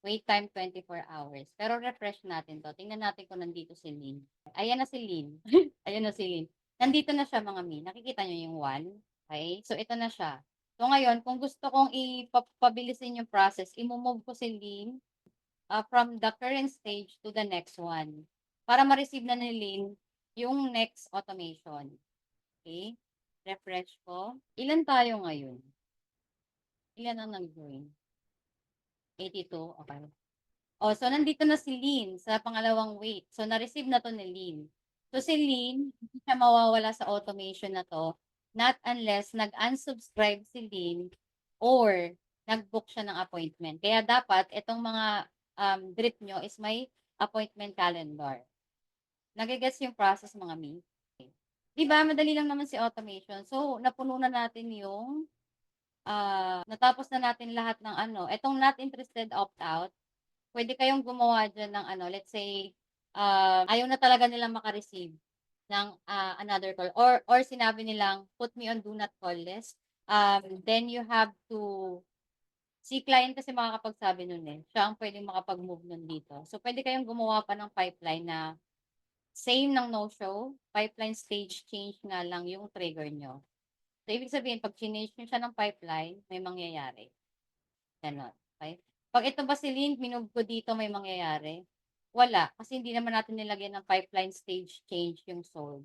Speaker 1: Wait time 24 hours. Pero refresh natin to. Tingnan natin kung nandito si Lynn. Ayan na si Lynn. Ayan na si Lynn. Nandito na siya mga mi. Nakikita niyo yung 1. Okay? So ito na siya. So ngayon, kung gusto kong ipabilisin yung process, i-move ko si Lynn from the current stage to the next one. Para ma-receive na ni Lynn yung next automation. Okay? Refresh ko. Ilan tayo ngayon? Ilan ang nag-join? 82. Okay. Oh, so nandito na si Lynn sa pangalawang wait. So na-receive na to ni Lynn. So si Lynn, hindi siya mawawala sa automation na to not unless nag-unsubscribe si Lynn or nag-book siya ng appointment. Kaya dapat itong mga drip nyo is may appointment calendar. Nagigets yung process mga mi? Okay. Diba, madali lang naman si automation. So, napuno na natin yung natapos na natin lahat ng Etong not interested opt-out, pwede kayong gumawa dyan ng let's say, ayaw na talaga nilang makareceive ng another call. Or sinabi nilang, put me on do not call list. Then you have to, si client kasi makakapagsabi nun siya ang pwedeng makapag-move nun dito. So, pwede kayong gumawa pa ng pipeline na same ng no-show, pipeline stage change nga lang yung trigger nyo. So, ibig sabihin, pag change nyo siya ng pipeline, may mangyayari. Ganon. Okay? Pag ito ba si Lynn, minove ko dito, may mangyayari? Wala. Kasi hindi naman natin nilagyan ng pipeline stage change yung sold.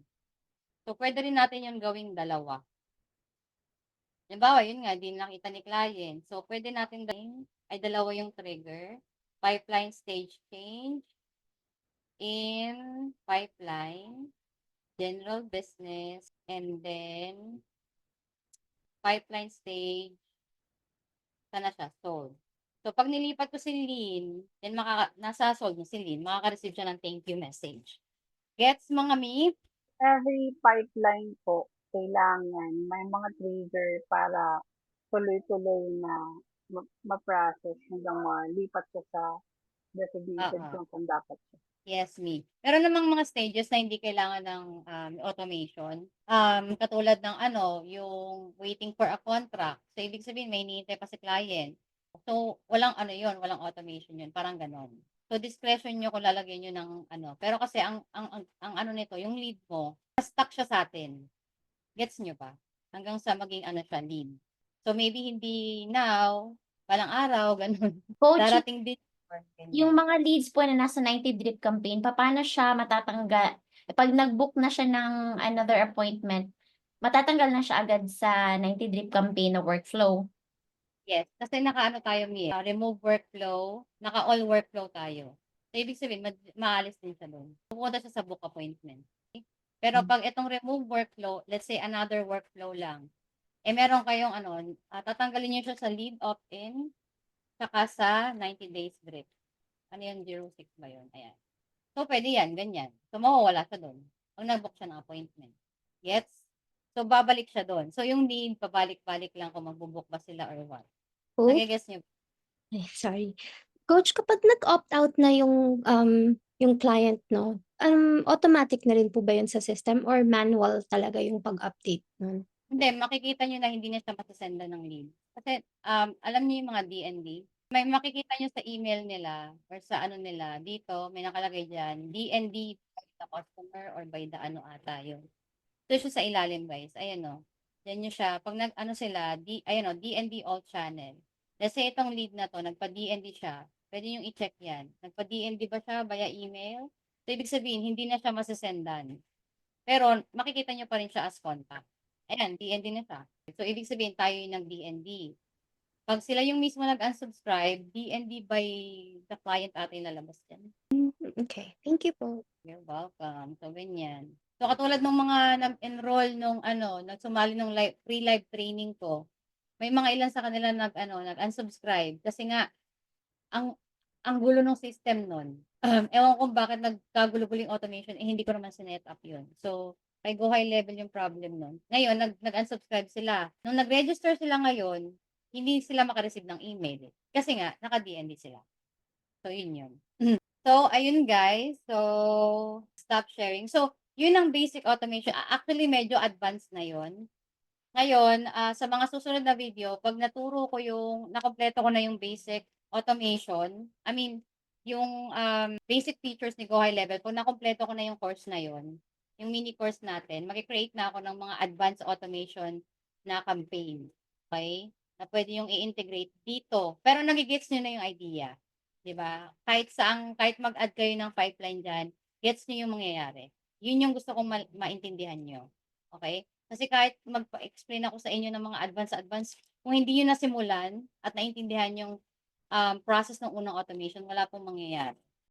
Speaker 1: So, pwede rin natin yung gawing dalawa. Halimbawa, yun nga, di nakita ni client. So, pwede natin gawing, ay dalawa yung trigger. Pipeline stage change in pipeline, general business, and then pipeline stage, sana siya, sold. So, pag nilipat ko si Lynn, then nasa sold na si Lynn, makaka-receive siya ng thank you message. Gets mga mi?
Speaker 3: Every pipeline po, kailangan may mga trigger para tuloy-tuloy na ma-process hanggang malipat siya sa designated kung dapat siya.
Speaker 1: Yes, me. Meron namang mga stages na hindi kailangan ng automation. Katulad ng yung waiting for a contract. So, ibig sabihin, may hinihintay pa si client. So, walang walang automation yun. Parang ganon. So, discretion nyo kung lalagyan nyo ng Pero kasi, ang nito, yung lead mo, stuck siya sa atin. Gets nyo ba? Hanggang sa maging siya, lead. So, maybe hindi now, palang araw, ganon.
Speaker 2: Coach,
Speaker 1: Darating din or ganyan.
Speaker 2: Yung mga leads po na nasa 90 drip campaign, paano siya matatanggal? Pag nag-book na siya ng another appointment, matatanggal na siya agad sa 90 drip campaign na workflow.
Speaker 1: Yes, kasi naka-ano tayo, remove workflow, naka-all workflow tayo. So, ibig sabihin, maalis din siya doon. Pupunta siya sa book appointment. Okay? Pero pag itong remove workflow, let's say another workflow lang, meron kayong tatanggalin niyo siya sa lead opt-in, saka sa 90 days drip. Ano yun, 06 ba yun? Ayan. So, pwede yan, ganyan. So, mawawala siya doon. Pag nag-book siya ng appointment. Gets? So, babalik siya doon. So, yung lead, pabalik-balik lang kung magbubook ba sila or what.
Speaker 4: Coach,
Speaker 1: Nagigets niyo?
Speaker 4: sorry. Coach, kapag nag-opt out na yung client, no, automatic na rin po ba yun sa system or manual talaga yung pag-update nun?
Speaker 1: Hindi, makikita nyo na hindi na siya masasenda ng lead. Kasi, alam niyo yung mga DND, may makikita nyo sa email nila or sa ano nila, dito, may nakalagay dyan, DND by the customer or by the ano ata yun. So, siya sa ilalim, guys. Ayan o. Yan nyo siya. Pag nag-ano sila, ayan o, DND all channel. Let's say itong lead na to, nagpa-DND siya. Pwede nyo i-check yan. Nagpa-DND ba siya via email? So, ibig sabihin, hindi na siya masasendan. Pero, makikita nyo pa rin siya as contact. Ayan, DND na siya. So, ibig sabihin, tayo yung nag-DND. Pag sila yung mismo nag-unsubscribe, DND by the client atin lalabas yan.
Speaker 4: Okay, thank you po.
Speaker 1: You're welcome. So, ganyan. So, katulad ng mga nag-enroll nung nagsumali nung free live training ko, may mga ilan sa kanila nag-unsubscribe kasi nga ang gulo ng system nun. Ewan kung bakit nagkagulo-gulo yung automation, hindi ko naman sinet up yun. So, kay go high level yung problem nun. Ngayon, nag-unsubscribe sila. Nung nag-register sila ngayon, hindi sila makareceive ng email. Kasi nga, naka-DND sila. So, yun yun. So, ayun guys. So, stop sharing. So, yun ang basic automation. Actually, medyo advanced na yun. Ngayon, sa mga susunod na video, pag naturo ko nakompleto ko na yung basic automation, I mean, yung basic features ni Go High Level, kung nakompleto ko na yung course na yun, yung mini course natin, mag-create na ako ng mga advanced automation na campaign. Okay? Na pwede yung i-integrate dito. Pero nagigets nyo na yung idea. 'Di ba? Kahit mag-add kayo ng pipeline diyan, gets niyo yung mangyayari. Yun yung gusto kong maintindihan niyo. Okay? Kasi kahit magpa-explain ako sa inyo ng mga advance, kung hindi yun nasimulan at naintindihan yung process ng unang automation, wala pong mangyayari.